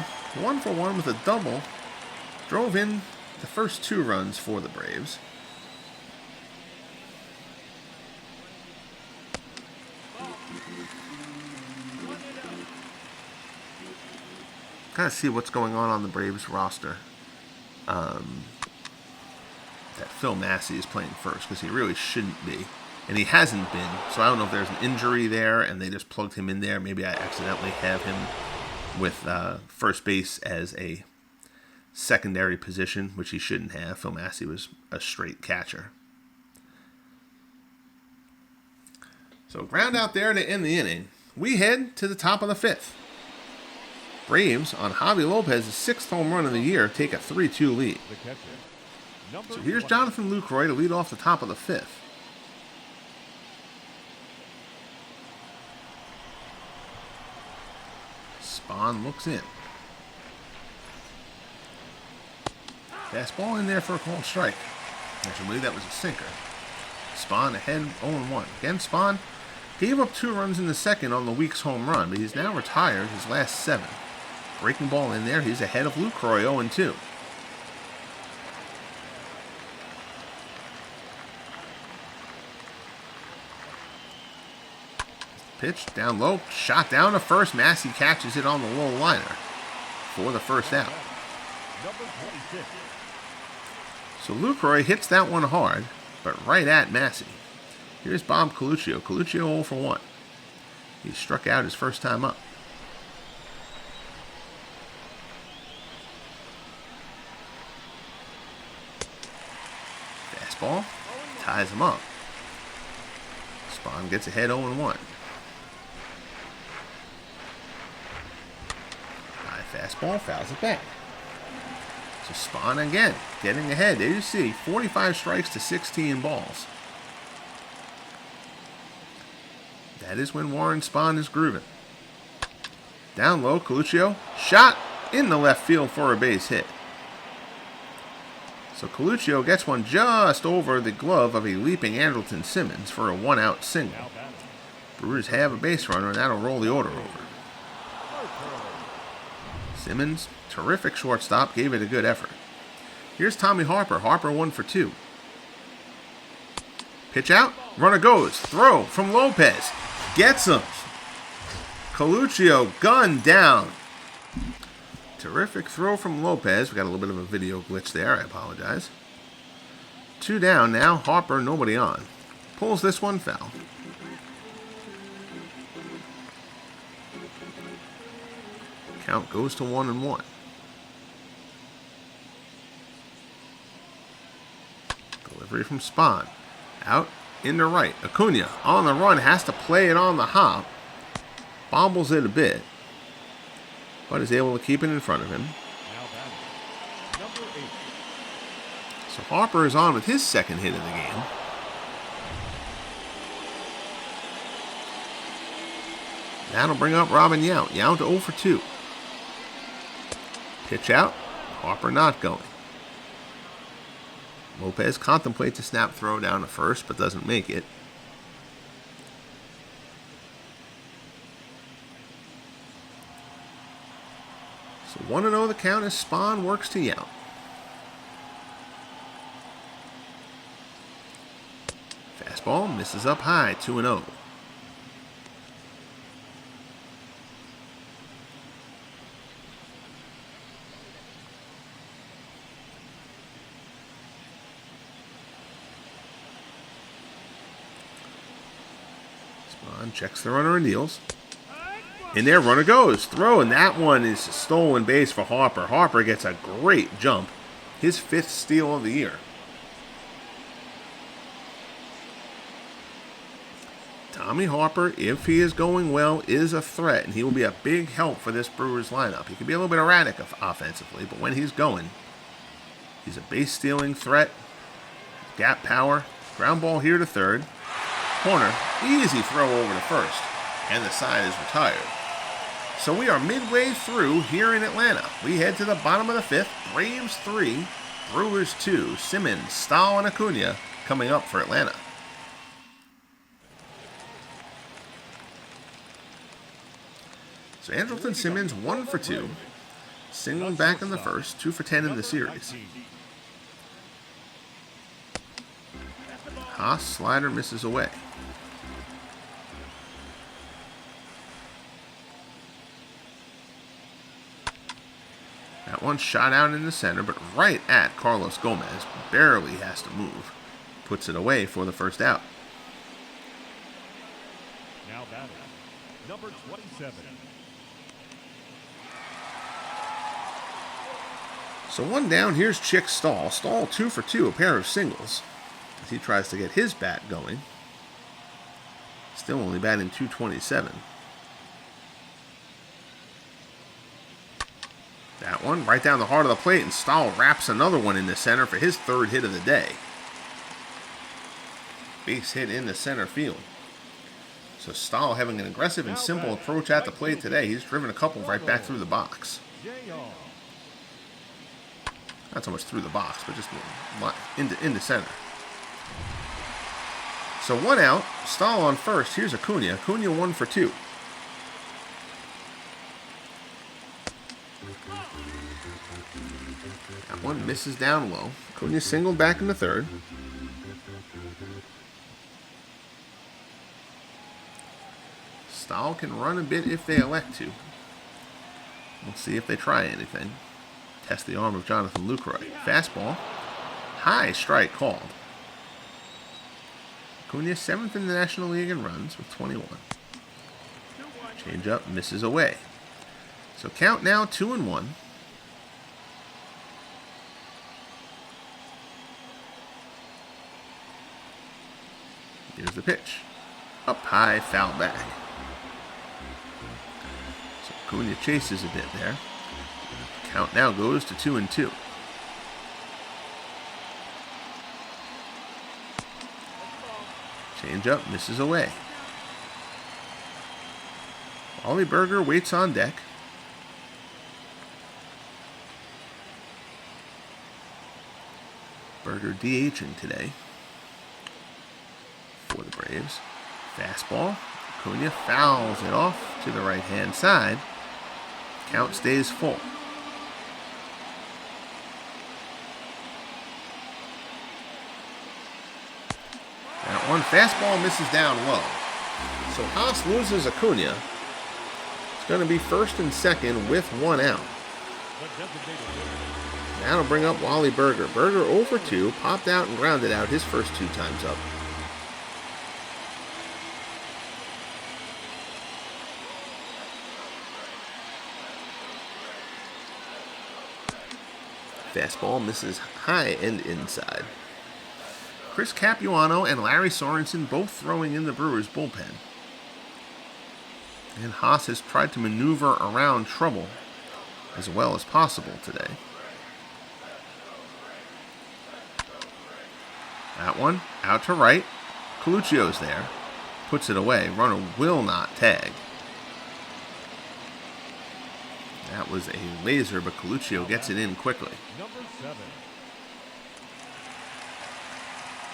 1 for 1 with a double. Drove in the first 2 runs for the Braves. Kind of see what's going on the Braves roster. That Phil Massey is playing first, because he really shouldn't be. And he hasn't been. So I don't know if there's an injury there and they just plugged him in there. Maybe I accidentally have him with first base as a secondary position, which he shouldn't have. Phil Massey was a straight catcher. So ground out there to end the inning. We head to the top of the 5th. Braves, on Javi Lopez's 6th home run of the year, take a 3-2 lead. So here's Jonathan Lucroy to lead off the top of the 5th. Spahn looks in. Fastball in there for a called strike. I believe that was a sinker. Spahn ahead 0-1. Again, Spahn gave up 2 runs in the second on the week's home run, but he's now retired his last 7. Breaking ball in there. He's ahead of Lucroy 0-2. Pitch down low. Shot down to first. Massey catches it on the low liner for the first out. So Lucroy hits that one hard, but right at Massey. Here's Bob Coluccio. Coluccio 0 for 1. He struck out his first time up. Fastball. Ties him up. Spahn gets ahead 0-1. High fastball, fouls it back. So Spahn again, getting ahead. There you see, 45 strikes to 16 balls. That is when Warren Spahn is grooving. Down low, Coluccio. Shot in the left field for a base hit. So Coluccio gets one just over the glove of a leaping Andrelton Simmons for a 1-out single. Brewers have a base runner, and that'll roll the order over. Simmons, terrific shortstop, gave it a good effort. Here's Tommy Harper. Harper 1 for 2. Pitch out. Runner goes. Throw from Lopez. Gets him. Coluccio gunned down. Terrific throw from Lopez. We got a little bit of a video glitch there. I apologize. 2 down now. Harper, nobody on. Pulls this one foul. Count goes to 1-1. Delivery from Spahn. Out into right. Acuna on the run, has to play it on the hop. Bobbles it a bit, but is able to keep it in front of him. So Harper is on with his second hit of the game. That'll bring up Robin Yount. Yount 0 for 2. Pitch out. Harper not going. Lopez contemplates a snap throw down to first, but doesn't make it. So 1-0 the count as Spahn works to Yount. Fastball misses up high, 2-0. Spahn checks the runner and deals. And there, runner goes. Throw, and that one is a stolen base for Harper. Harper gets a great jump. His 5th steal of the year. Tommy Harper, if he is going well, is a threat, and he will be a big help for this Brewers lineup. He can be a little bit erratic offensively, but when he's going, he's a base-stealing threat, gap power, ground ball here to third, corner, easy throw over to first, and the side is retired. So we are midway through here in Atlanta. We head to the bottom of the 5th, Braves 3, Brewers 2, Simmons, Stahl, and Acuna coming up for Atlanta. So Andrelton Simmons 1 for 2, singled back in the first, 2 for 10 in the series. Haas slider misses away. That one shot out in the center, but right at Carlos Gomez. Barely has to move. Puts it away for the first out. Now batting, number 27. So one down, here's Chick Stahl. Stahl 2 for 2, a pair of singles, as he tries to get his bat going. Still only batting .227. That one right down the heart of the plate, and Stahl wraps another one in the center for his 3rd hit of the day. Base hit in the center field. So Stahl having an aggressive and simple approach at the plate today. He's driven a couple right back through the box. Not so much through the box, but just into center. So 1 out. Stahl on first. Here's Acuna. Acuna 1 for 2. That one misses down low. Acuna singled back in the 3rd. Stahl can run a bit if they elect to. We'll see if they try anything. Test the arm of Jonathan Lucroy. Fastball. High strike called. Acuna 7th in the National League in runs with 21. Changeup misses away. So count now 2-1. Here's the pitch. Up high, foul back. So Acuna chases a bit there. Count now goes to 2-2. Changeup misses away. Wally Berger waits on deck. Berger DHing today for the Braves. Fastball. Acuna fouls it off to the right-hand side. Count stays full. That one fastball misses down low. So Haas loses Acuna. It's going to be 1st and 2nd with 1 out. That'll bring up Wally Berger. Berger 0 for 2, popped out and grounded out his first 2 times up. Fastball misses high and inside. Chris Capuano and Larry Sorensen both throwing in the Brewers bullpen. And Haas has tried to maneuver around trouble as well as possible today. That one out to right. Coluccio's there. Puts it away. Runner will not tag. That was a laser, but Coluccio gets it in quickly. Number 7.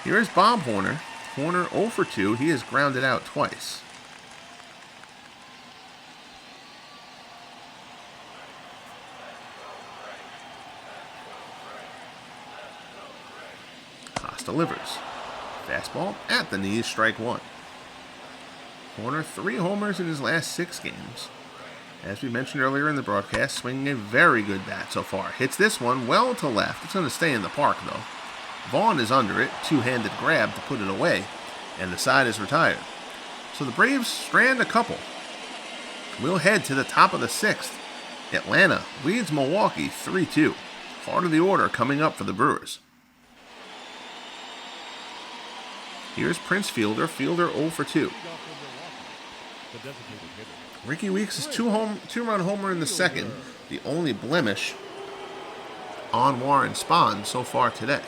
Here is Bob Horner. Horner 0 for 2. He has grounded out twice. Haas delivers. Fastball at the knees, strike 1. Horner 3 homers in his last 6 games. As we mentioned earlier in the broadcast, swinging a very good bat so far. Hits this one well to left. It's going to stay in the park, though. Vaughn is under it. Two-handed grab to put it away. And the side is retired. So the Braves strand a couple. We'll head to the top of the 6th. Atlanta leads Milwaukee 3-2. Heart of the order coming up for the Brewers. Here's Prince Fielder. Fielder 0 for 2. Ricky Weeks' two-run homer in the second, the only blemish on Warren Spahn so far today.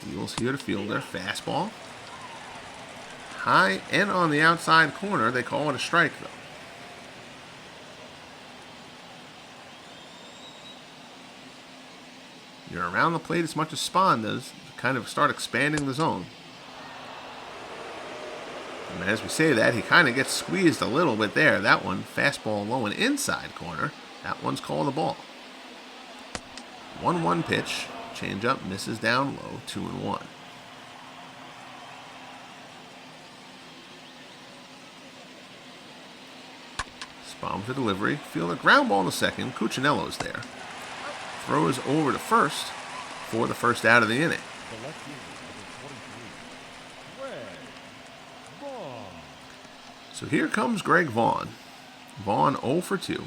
Deals here to Fielder, fastball. High and on the outside corner, they call it a strike though. You're around the plate as much as Spahn does to kind of start expanding the zone. And as we say that, he kind of gets squeezed a little bit there. That one, fastball low and inside corner. That one's called a ball. 1-1 pitch. Changeup misses down low. 2-1. Spahn for delivery. Fielder ground ball to second. Cuccinello's there. Throws over to first for the first out of the inning. So here comes Greg Vaughn. Vaughn 0 for 2.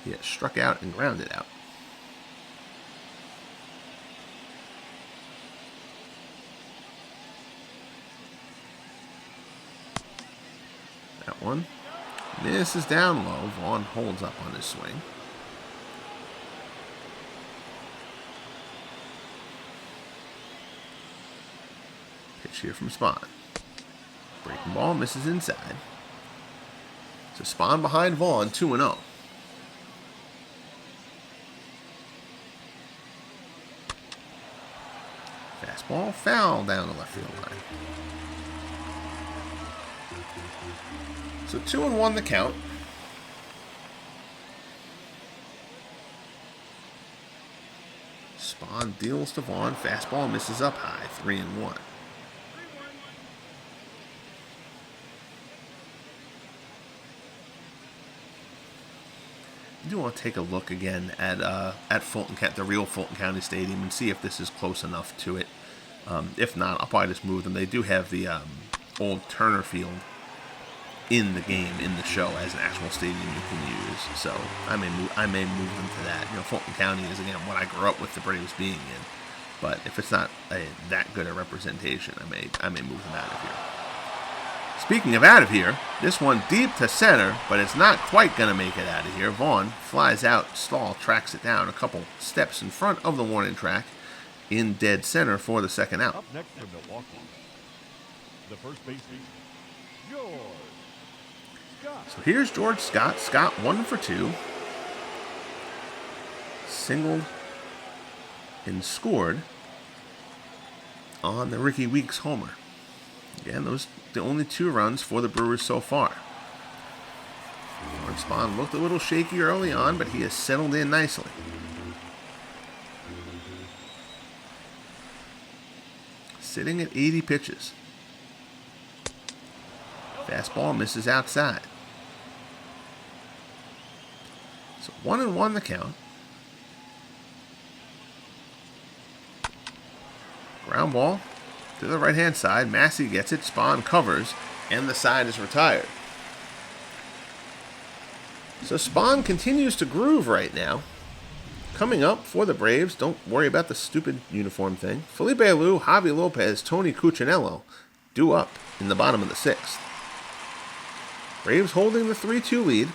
He has struck out and grounded out. That one misses down low. Vaughn holds up on his swing. Pitch here from Spahn. Breaking ball misses inside. So Spahn behind Vaughn, 2-0. Fastball foul down the left field line. So 2-1 the count. Spahn deals to Vaughn. Fastball misses up high, 3-1. I do want to take a look again at Fulton, the real Fulton County Stadium, and see if this is close enough to it. If not, I'll probably just move them. They do have the old Turner Field in the game, in the show, as an actual stadium you can use. So I may move them to that. You know, Fulton County is again what I grew up with the Braves being in. But if it's not that good a representation, I may move them out of here. Speaking of out of here, this one deep to center, but it's not quite going to make it out of here. Vaughn flies out, Stahl tracks it down a couple steps in front of the warning track in dead center for the second out. Up next for Milwaukee, the first baseman, George Scott. So here's George Scott. Scott 1 for 2. Singled and scored on the Ricky Weeks homer. Again, those the only 2 runs for the Brewers so far. Warren Spahn looked a little shaky early on, but he has settled in nicely. Sitting at 80 pitches. Fastball misses outside. So 1-1 the count. Ground ball to the right-hand side. Massey gets it. Spahn covers, and the side is retired. So Spahn continues to groove right now. Coming up for the Braves, don't worry about the stupid uniform thing. Felipe Alou, Javi Lopez, Tony Cuccinello due up in the bottom of the 6th. Braves holding the 3-2 lead.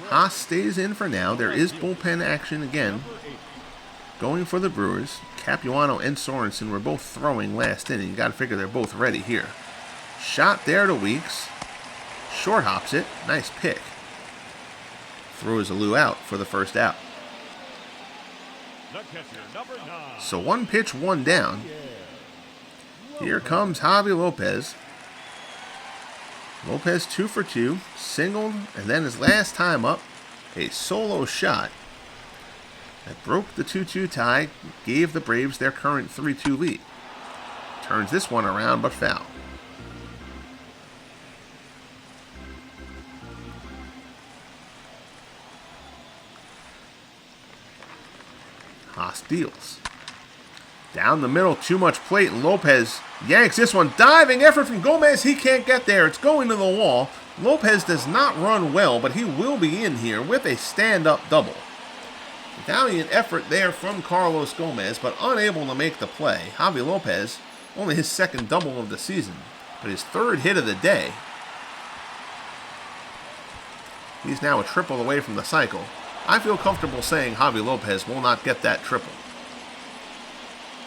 Haas stays in for now. There is bullpen action again going for the Brewers. Capuano and Sorensen were both throwing last inning. You got to figure they're both ready here. Shot there to Weeks. Short hops it. Nice pick. Throws Alou out for the first out. So 1 pitch, 1 down. Here comes Javi Lopez. Lopez 2 for 2, singled, and then his last time up, a solo shot that broke the 2-2 tie, gave the Braves their current 3-2 lead. Turns this one around, but foul. Haas deals. Down the middle, too much plate, and Lopez yanks this one. Diving effort from Gomez. He can't get there. It's going to the wall. Lopez does not run well, but he will be in here with a stand-up double. Valiant effort there from Carlos Gomez, but unable to make the play. Javi Lopez, only his 2nd double of the season, but his 3rd hit of the day. He's now a triple away from the cycle. I feel comfortable saying Javi Lopez will not get that triple.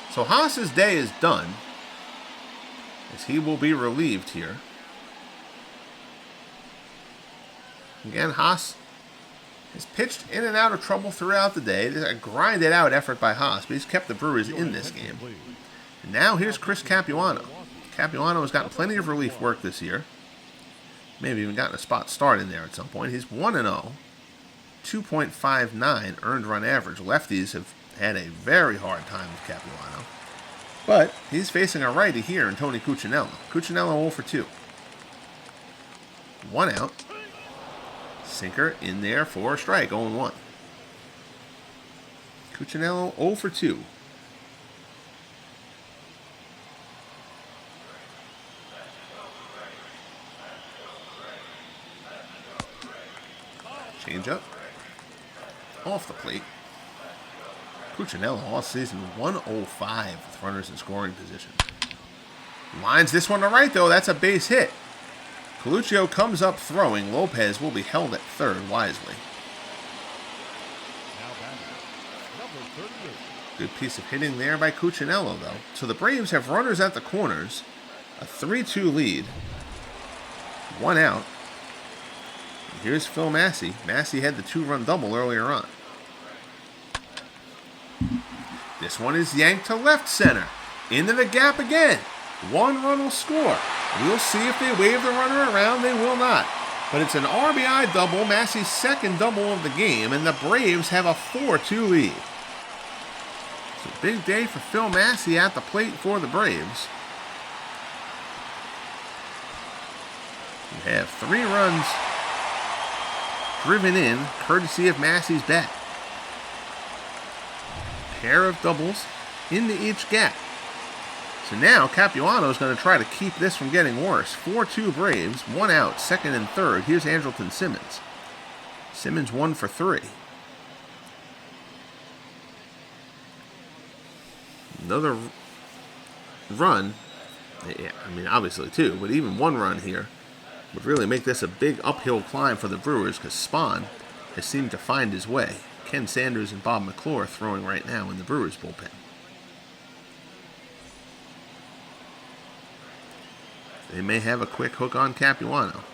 So Haas's day is done, as he will be relieved here. Again, Haas has pitched in and out of trouble throughout the day. It's a grinded out effort by Haas, but he's kept the Brewers in this game. And now here's Chris Capuano. Capuano has gotten plenty of relief work this year. Maybe even gotten a spot start in there at some point. He's 1-0, 2.59 earned run average. Lefties have had a very hard time with Capuano. But he's facing a righty here in Tony Cuccinello. Cuccinello 0 for 2. 1 out. Sinker in there for a strike, 0-1. Cuccinello 0 for 2. Change up. Off the plate. Cuccinello all season 105 with runners in scoring position. Lines this one to right, though. That's a base hit. Coluccio comes up throwing. Lopez will be held at 3rd wisely. Good piece of hitting there by Cuccinello, though. So the Braves have runners at the corners. A 3-2 lead. 1 out. And here's Phil Massey. Massey had the 2-run double earlier on. This one is yanked to left center. Into the gap again. 1 run will score. We'll see if they wave the runner around. They will not. But it's an RBI double, Massey's 2nd double of the game, and the Braves have a 4-2 lead. It's a big day for Phil Massey at the plate for the Braves. We have 3 runs driven in, courtesy of Massey's bat. Pair of doubles into each gap. So now Capuano is going to try to keep this from getting worse. 4-2 Braves, 1 out, 2nd and 3rd. Here's Andrelton Simmons. Simmons 1 for 3. Another run. Yeah, I mean, obviously 2, but even 1 run here would really make this a big uphill climb for the Brewers because Spahn has seemed to find his way. Ken Sanders and Bob McClure throwing right now in the Brewers bullpen. They may have a quick hook on Capuano.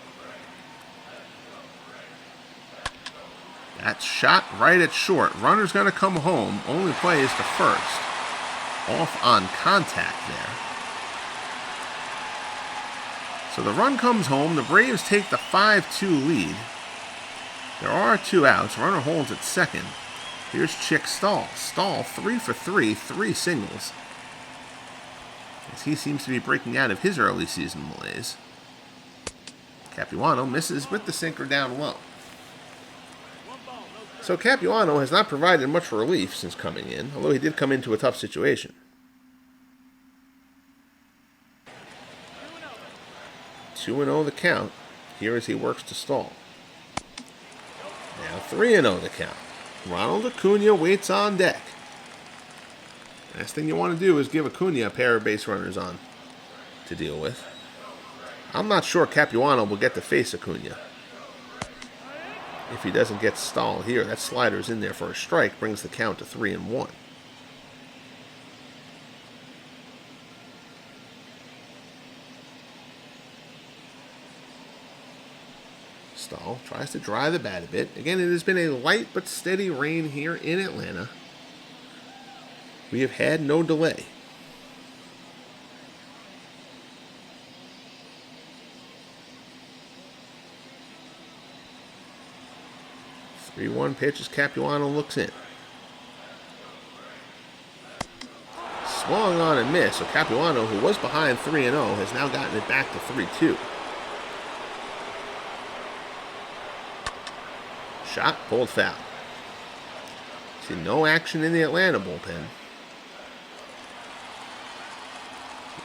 That's shot right at short. Runner's going to come home. Only play is to first. Off on contact there. So the run comes home. The Braves take the 5-2 lead. There are 2 outs. Runner holds at 2nd. Here's Chick Stahl. Stahl 3 for 3, 3 singles. As he seems to be breaking out of his early season malaise. Capuano misses with the sinker down low. So Capuano has not provided much relief since coming in, although he did come into a tough situation. 2-0 the count, here as he works to Stahl. Now 3-0 the count. Ronald Acuna waits on deck. Last thing you want to do is give Acuna a pair of base runners on to deal with. I'm not sure Capuano will get to face Acuna. If he doesn't get Stahl here, that slider's in there for a strike, brings the count to 3-1. Stahl tries to dry the bat a bit. Again, it has been a light but steady rain here in Atlanta. We have had no delay. The 3-1 pitch as Capuano looks in. Swung on and missed, so Capuano, who was behind 3-0, has now gotten it back to 3-2. Shot pulled foul. See no action in the Atlanta bullpen.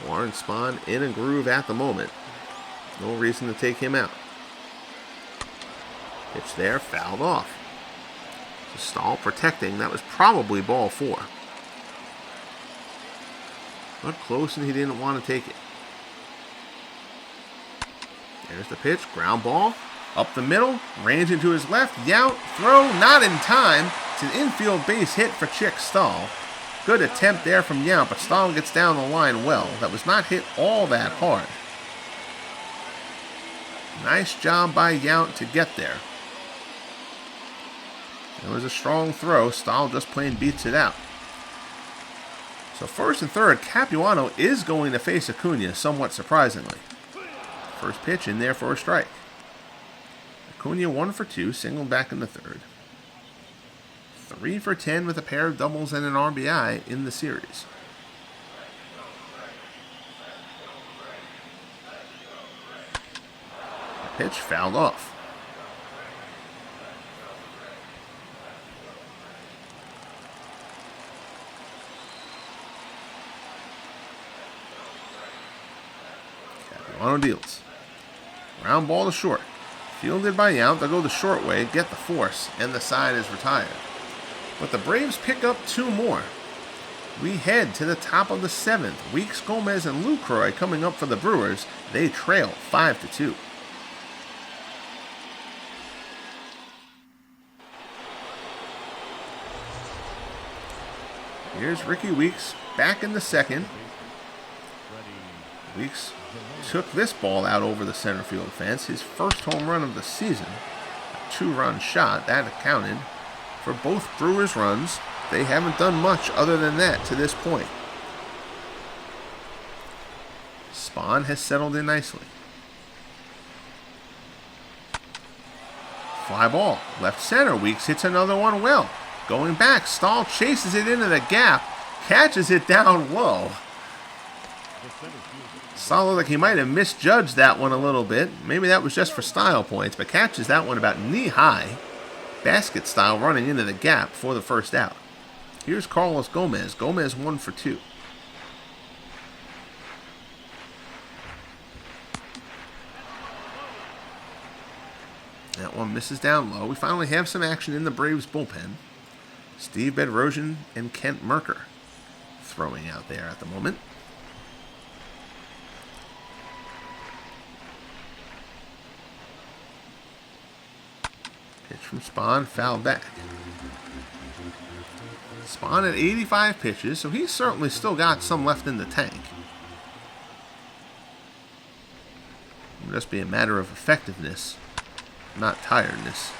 Warren Spahn in a groove at the moment. No reason to take him out. Pitch there, fouled off. So Stahl protecting. That was probably ball 4. But close, and he didn't want to take it. There's the pitch, ground ball. Up the middle, range into his left, Yount, throw, not in time. It's an infield base hit for Chick Stahl. Good attempt there from Yount, but Stahl gets down the line well. That was not hit all that hard. Nice job by Yount to get there. It was a strong throw. Stahl just plain beats it out. So first and third, Capuano is going to face Acuna, somewhat surprisingly. First pitch in there for a strike. Acuna 1 for 2, single back in the third. 3 for 10 with a pair of doubles and an RBI in the series. The pitch fouled off. Capuano deals. Ground ball to short. Fielded by Yount, they'll go the short way, get the force, and the side is retired. But the Braves pick up 2 more. We head to the top of the 7th. Weeks, Gomez, and Lucroy coming up for the Brewers. They trail 5-2. Here's Ricky Weeks back in the second. Weeks took this ball out over the center field fence. His first home run of the season. A 2-run shot. That accounted for both Brewers runs. They haven't done much other than that to this point. Spahn has settled in nicely. Fly ball. Left center. Weeks hits another one well. Going back. Stahl chases it into the gap. Catches it down low. Stahl looked like he might have misjudged that one a little bit. Maybe that was just for style points, but catches that one about knee-high. Basket style running into the gap for the first out. Here's Carlos Gomez. Gomez 1 for 2. That one misses down low. We finally have some action in the Braves bullpen. Steve Bedrosian and Kent Merker throwing out there at the moment. Pitch from Spahn, foul back. Spahn at 85 pitches, so he's certainly still got some left in the tank. It'll just be a matter of effectiveness, not tiredness,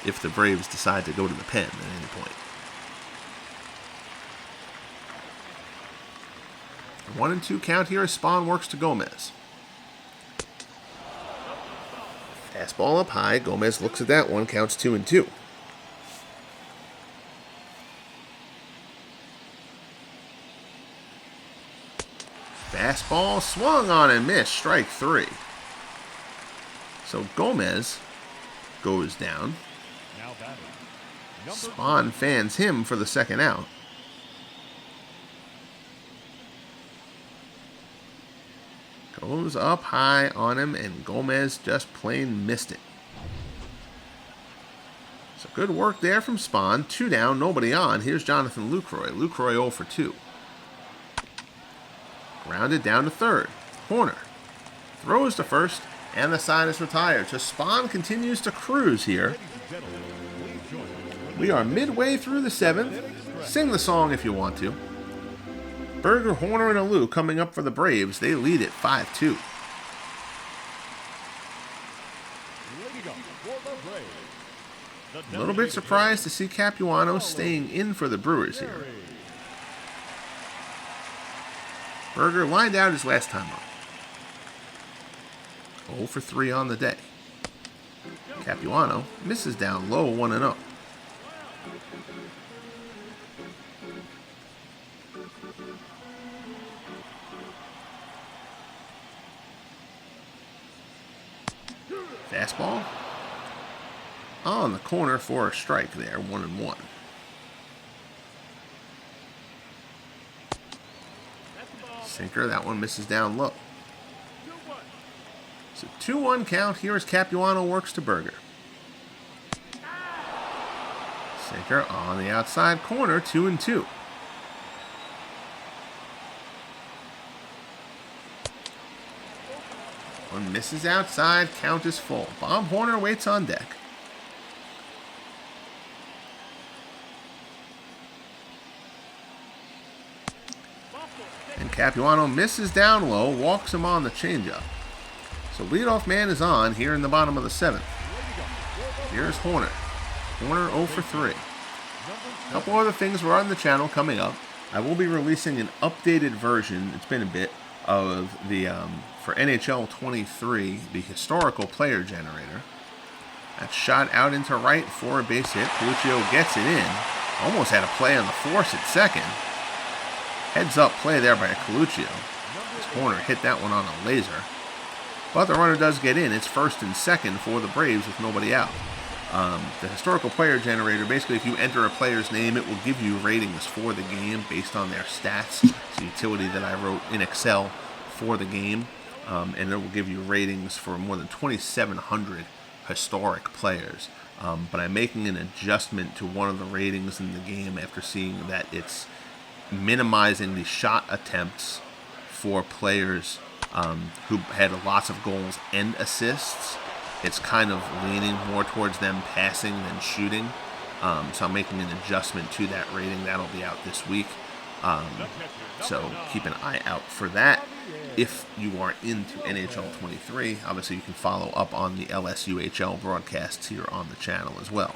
if the Braves decide to go to the pen at any point. 1-2 count here as Spahn works to Gomez. Fastball up high. Gomez looks at that one. Counts 2-2. Fastball swung on and missed. Strike 3. So Gomez goes down. Spahn fans him for the second out. Goes up high on him, and Gomez just plain missed it. So good work there from Spahn. 2 down, nobody on. Here's Jonathan Lucroy. Lucroy 0 for 2. Grounded down to third. Corner. Throws to first, and the side is retired. So Spahn continues to cruise here. We are midway through the 7th. Sing the song if you want to. Berger, Horner, and Alou coming up for the Braves. They lead it 5-2. A little bit surprised to see Capuano staying in for the Brewers here. Berger lined out his last time up. 0 for 3 on the day. Capuano misses down low 1-0. Fastball on the corner for a strike there, 1-1. Sinker, that one misses down low. So 2-1 count here as Capuano works to Berger. Sinker on the outside corner, 2-2. One misses outside, count is full. Bob Horner waits on deck. And Capuano misses down low, walks him on the changeup. So leadoff man is on here in the bottom of the 7th. Here's Horner. Horner 0 for 3. A couple other things were on the channel coming up. I will be releasing an updated version, it's been a bit, of the, for NHL 23, the historical player generator. That's shot out into right for a base hit. Coluccio gets it in. Almost had a play on the force at second. Heads up play there by Coluccio. This Horner hit that one on a laser. But the runner does get in. It's first and second for the Braves with nobody out. The historical player generator, basically if you enter a player's name, it will give you ratings for the game based on their stats. It's a utility that I wrote in Excel for the game. And it will give you ratings for more than 2,700 historic players. But I'm making an adjustment to one of the ratings in the game after seeing that it's minimizing the shot attempts for players who had lots of goals and assists. It's kind of leaning more towards them passing than shooting. So I'm making an adjustment to that rating. That'll be out this week. So keep an eye out for that. If you are into NHL 23, obviously you can follow up on the LSUHL broadcasts here on the channel as well.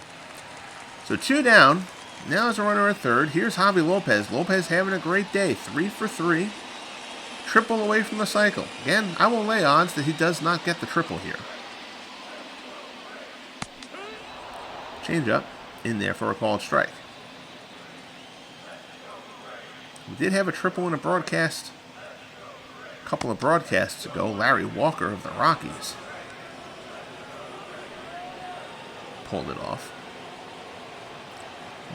So 2 down. Now there's a runner at third. Here's Javi Lopez. Lopez having a great day. 3 for 3. Triple away from the cycle. Again, I will lay odds that he does not get the triple here. Change up in there for a called strike. We did have a triple in a broadcast a couple of broadcasts ago. Larry Walker of the Rockies pulled it off.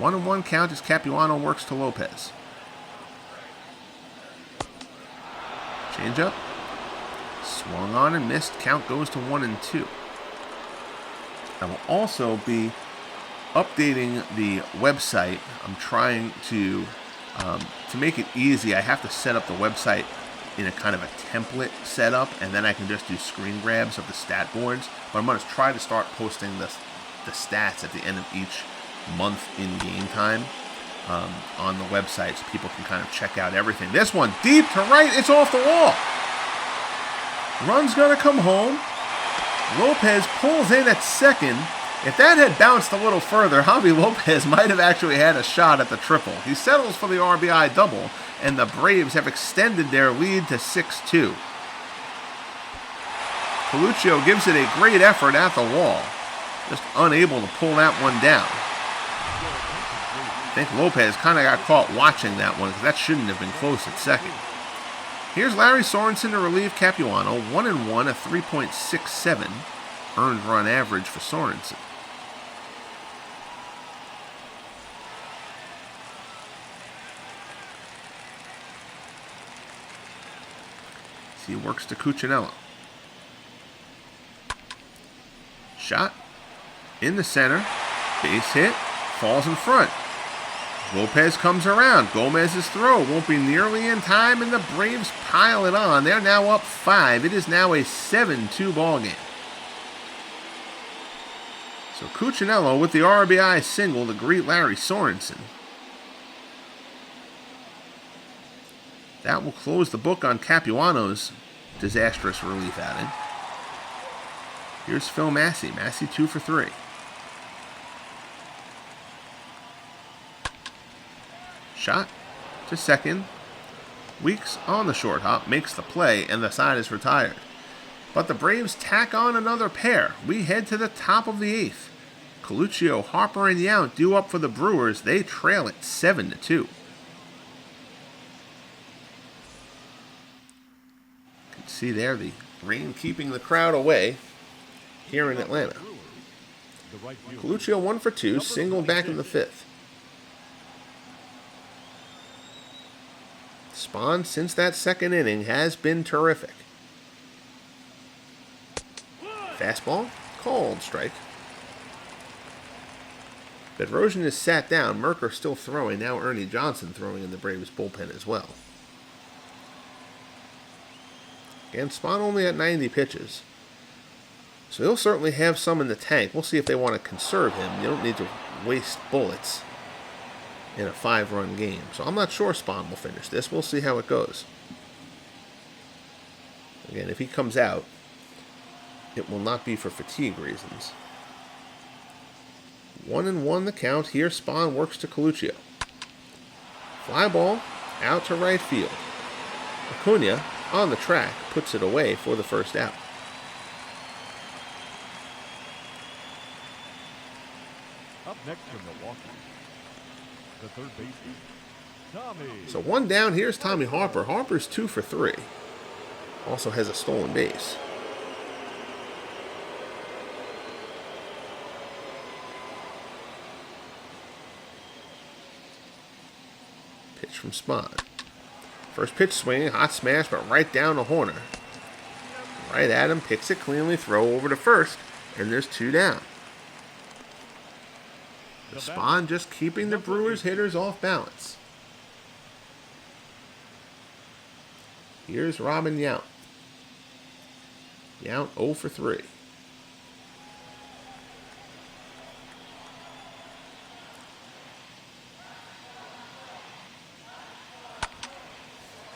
1-1 count as Capuano works to Lopez. Change up. Swung on and missed. Count goes to 1-2. I will also be updating the website. I'm trying to make it easy. I have to set up the website in a kind of a template setup, and then I can just do screen grabs of the stat boards. But I'm going to try to start posting the stats at the end of each month in game time on the website so people can kind of check out everything. This one deep to right, it's off the wall. Run's gonna come home. Lopez pulls in at second. If that had bounced a little further, Javi Lopez might have actually had a shot at the triple. He settles for the RBI double, and the Braves have extended their lead to 6-2. Coluccio gives it a great effort at the wall, just unable to pull that one down. I think Lopez kind of got caught watching that one because that shouldn't have been close at second. Here's Larry Sorensen to relieve Capuano. 1-1, a 3.67 earned run average for Sorensen. He works to Cuccinello. Shot in the center. Base hit, falls in front. Lopez comes around. Gomez's throw won't be nearly in time, and the Braves pile it on. They're now up 5. It is now a 7-2 ball game. So Cuccinello with the RBI single to greet Larry Sorensen. That will close the book on Capuano's disastrous relief outing. Here's Phil Massey. Massey 2 for 3. Shot to second. Weeks on the short hop makes the play, and the side is retired. But the Braves tack on another pair. We head to the top of the 8th. Coluccio, Harper, and Yount due up for the Brewers. They trail it 7-2. You can see there the rain keeping the crowd away here in Atlanta. Coluccio 1 for 2, single back in the 5th. Spahn, since that second inning, has been terrific. Fastball, called strike. Bedrosian is sat down. Merker still throwing. Now Ernie Johnson throwing in the Braves bullpen as well. And Spahn only at 90 pitches. So he'll certainly have some in the tank. We'll see if they want to conserve him. You don't need to waste bullets in a 5-run game. So I'm not sure Spahn will finish this. We'll see how it goes. Again, if he comes out, it will not be for fatigue reasons. 1-1 the count. Here Spahn works to Coluccio. Fly ball out to right field. Acuna on the track puts it away for the first out. Up next from Milwaukee, the third baseman, Tommy. So 1 down. Here's Tommy Harper. Harper's 2 for 3. Also has a stolen base. Pitch from Spahn. First pitch swinging, hot smash, but right down the Horner. Right at him, picks it cleanly, throw over to first, and there's 2 down. Spahn just keeping the Brewers hitters off balance. Here's Robin Yount. Yount 0 for 3.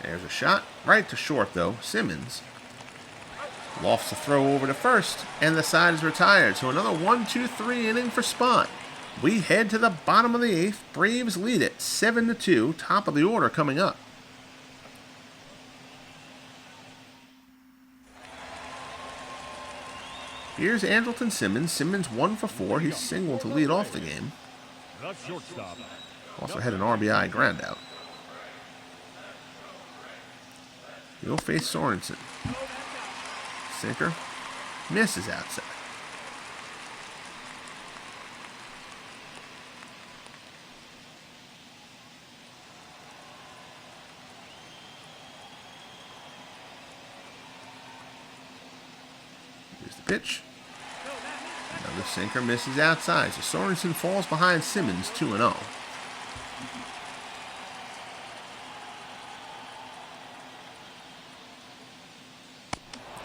There's a shot. Right to short, though. Simmons lofts a throw over to first, and the side is retired. So another 1-2-3 inning for Spahn. We head to the bottom of the 8th. Braves lead it 7-2. Top of the order coming up. Here's Andrelton Simmons. Simmons 1 for 4. He's single to lead off the game. Also had an RBI ground out. He'll face Sorensen. Sinker misses outside. Here's the pitch. Another sinker misses outside. So Sorensen falls behind Simmons 2-0.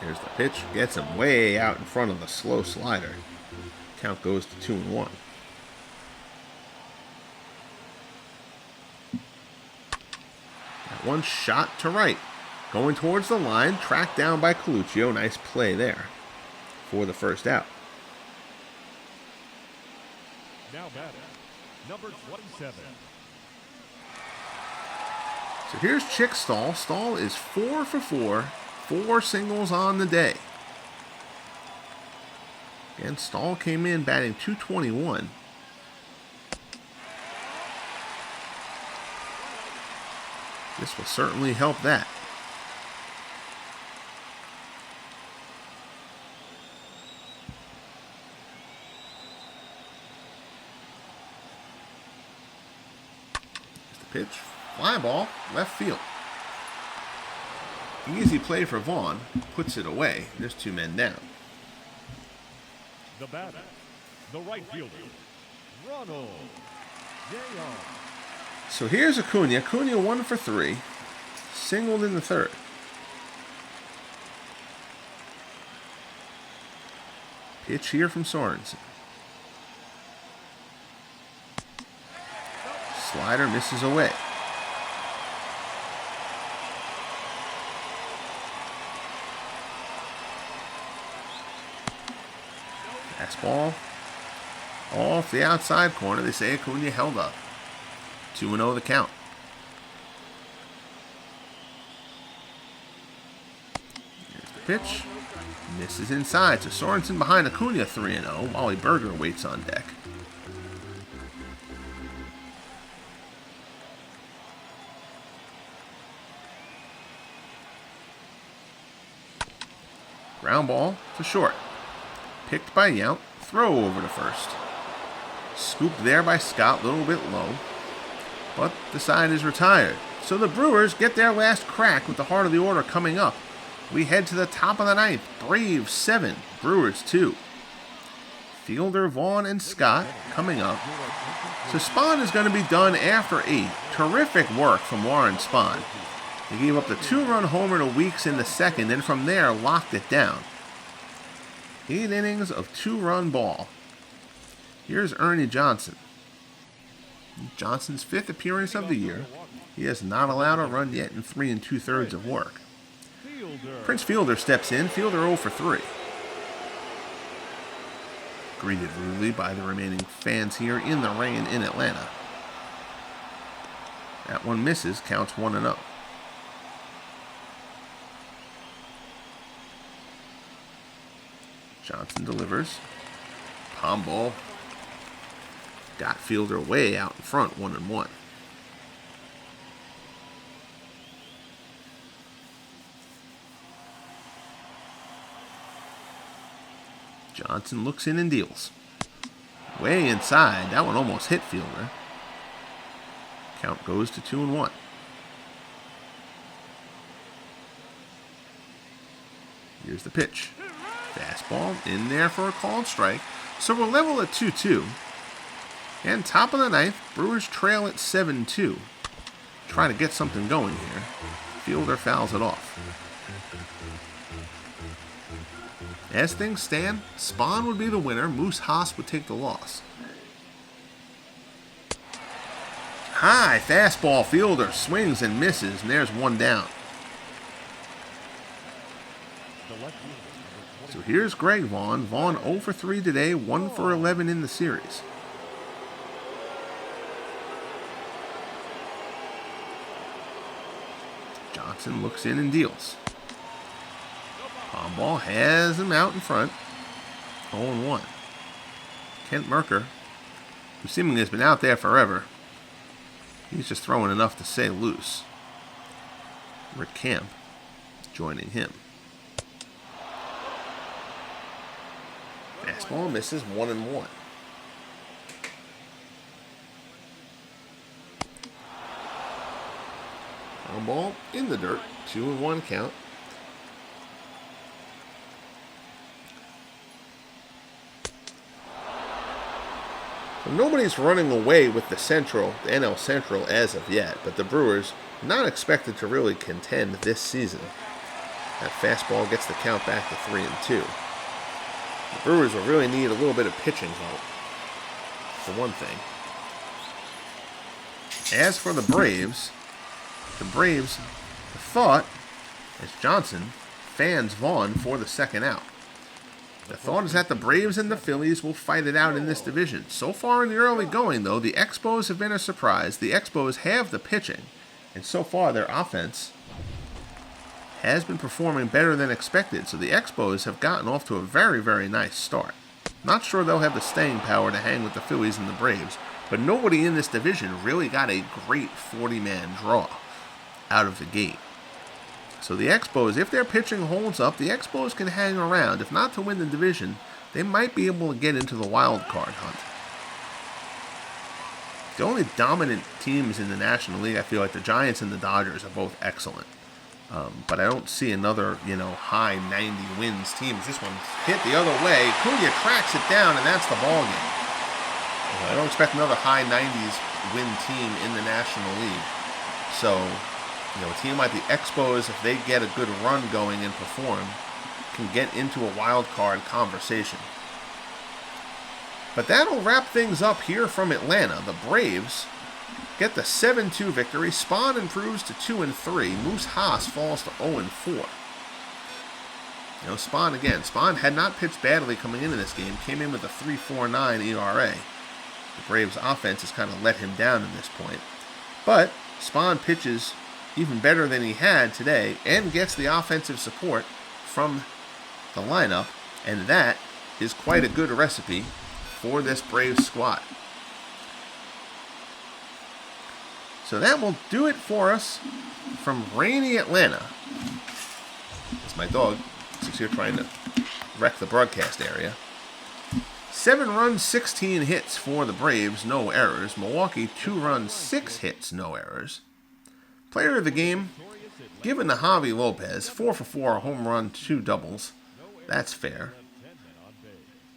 Here's the pitch. Gets him way out in front of the slow slider. Count goes to 2-1. That one shot to right. Going towards the line. Tracked down by Coluccio. Nice play there for the first out. Now batting, number 27. So here's Chick Stahl. Stahl is 4 for 4. 4 singles on the day. And Stahl came in batting .221. This will certainly help that. Here's the pitch. Fly ball, left field. Easy play for Vaughn. Puts it away. There's 2 men down. The batter, the right fielder, Ronald Jr. So here's Acuna. Acuna 1 for 3. Singled in the third. Pitch here from Sorensen. Slider misses away. Fastball off the outside corner. They say Acuna held up. 2-0 the count. Here's the pitch. Misses inside. So Sorensen behind Acuna 3-0. Wally Berger waits on deck. Ground ball to short. Picked by Yount. Throw over to first. Scooped there by Scott, a little bit low. But the side is retired. So the Brewers get their last crack with the heart of the order coming up. We head to the top of the ninth. Braves 7, Brewers 2. Fielder, Vaughn, and Scott coming up. So Spahn is going to be done after 8. Terrific work from Warren Spahn. He gave up the 2-run homer to Weeks in the second, and from there locked it down. 8 innings of 2-run ball. Here's Ernie Johnson. Johnson's 5th appearance of the year. He has not allowed a run yet in 3 2/3 of work. Prince Fielder steps in. Fielder 0 for 3. Greeted rudely by the remaining fans here in the rain in Atlanta. That one misses. Counts 1-0. Johnson delivers. Palm ball. Got Fielder way out in front, 1-1. Johnson looks in and deals. Way inside. That one almost hit Fielder. Count goes to 2-1. Here's the pitch. Fastball in there for a called strike. So we're level at 2-2. And top of the ninth, Brewers trail at 7-2. Try to get something going here. Fielder fouls it off. As things stand, Spahn would be the winner. Moose Haas would take the loss. High fastball. Fielder swings and misses, and there's one down. So here's Greg Vaughn. Vaughn 0 for 3 today, 1 for 11 in the series. Johnson looks in and deals. Palm ball has him out in front. 0-1. Kent Merker, who seemingly has been out there forever, he's just throwing enough to stay loose. Rick Camp joining him. Fastball misses, 1-1. Palm ball in the dirt, 2-1 count. So nobody's running away with the NL Central as of yet, but the Brewers not expected to really contend this season. That fastball gets the count back to 3-2. The Brewers will really need a little bit of pitching help, for one thing. As for the Braves thought, as Johnson fans Vaughn for the second out. The thought is that the Braves and the Phillies will fight it out in this division. So far in the early going, though, the Expos have been a surprise. The Expos have the pitching, and so far their offense has been performing better than expected. So the Expos have gotten off to a very, very nice start. Not sure they'll have the staying power to hang with the Phillies and the Braves, but nobody in this division really got a great 40-man draw out of the gate. So the Expos, if their pitching holds up, the Expos can hang around. If not to win the division, they might be able to get into the wild card hunt. The only dominant teams in the National League, I feel like the Giants and the Dodgers are both excellent. But I don't see another, high 90 wins team. This one hit the other way. Cunha cracks it down, and that's the ball game. I don't expect another high 90s win team in the National League. So, a team like the Expos, if they get a good run going and perform, can get into a wild card conversation. But that'll wrap things up here from Atlanta. The Braves get the 7-2 victory. Spahn improves to 2-3. Moose Haas falls to 0-4. Spahn had not pitched badly coming into this game. Came in with a 3.49 ERA. The Braves' offense has kind of let him down at this point. But Spahn pitches even better than he had today and gets the offensive support from the lineup. And that is quite a good recipe for this Braves squad. So that will do it for us from rainy Atlanta. It's my dog. He's here trying to wreck the broadcast area. 7 runs, 16 hits for the Braves, no errors. Milwaukee, 2 runs, 6 hits, no errors. Player of the game, given to Javi Lopez, 4 for 4, a home run, 2 doubles. That's fair.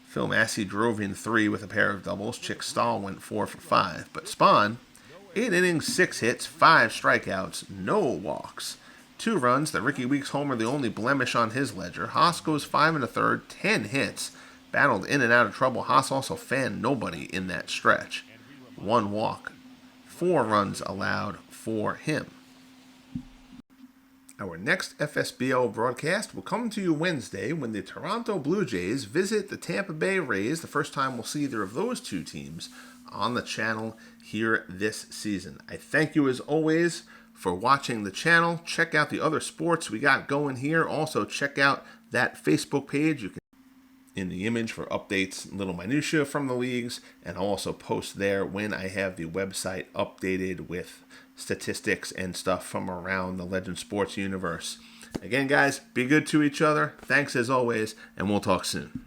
Phil Massey drove in 3 with a pair of doubles. Chick Stahl went 4 for 5. But Spahn, 8 innings, 6 hits, 5 strikeouts, no walks. 2 runs. That Ricky Weeks homer, the only blemish on his ledger. Haas goes 5 1/3, 10 hits. Battled in and out of trouble. Haas also fanned nobody in that stretch. 1 walk. 4 runs allowed for him. Our next FSBO broadcast will come to you Wednesday when the Toronto Blue Jays visit the Tampa Bay Rays. The first time we'll see either of those two teams on the channel here this season. I thank you as always for watching the channel. Check out the other sports we got going here. Also check out that Facebook page. You can in the image for updates, little minutia from the leagues, and I'll also post there when I have the website updated with statistics and stuff from around the Legend Sports universe. Again, guys, be good to each other. Thanks as always, and we'll talk soon.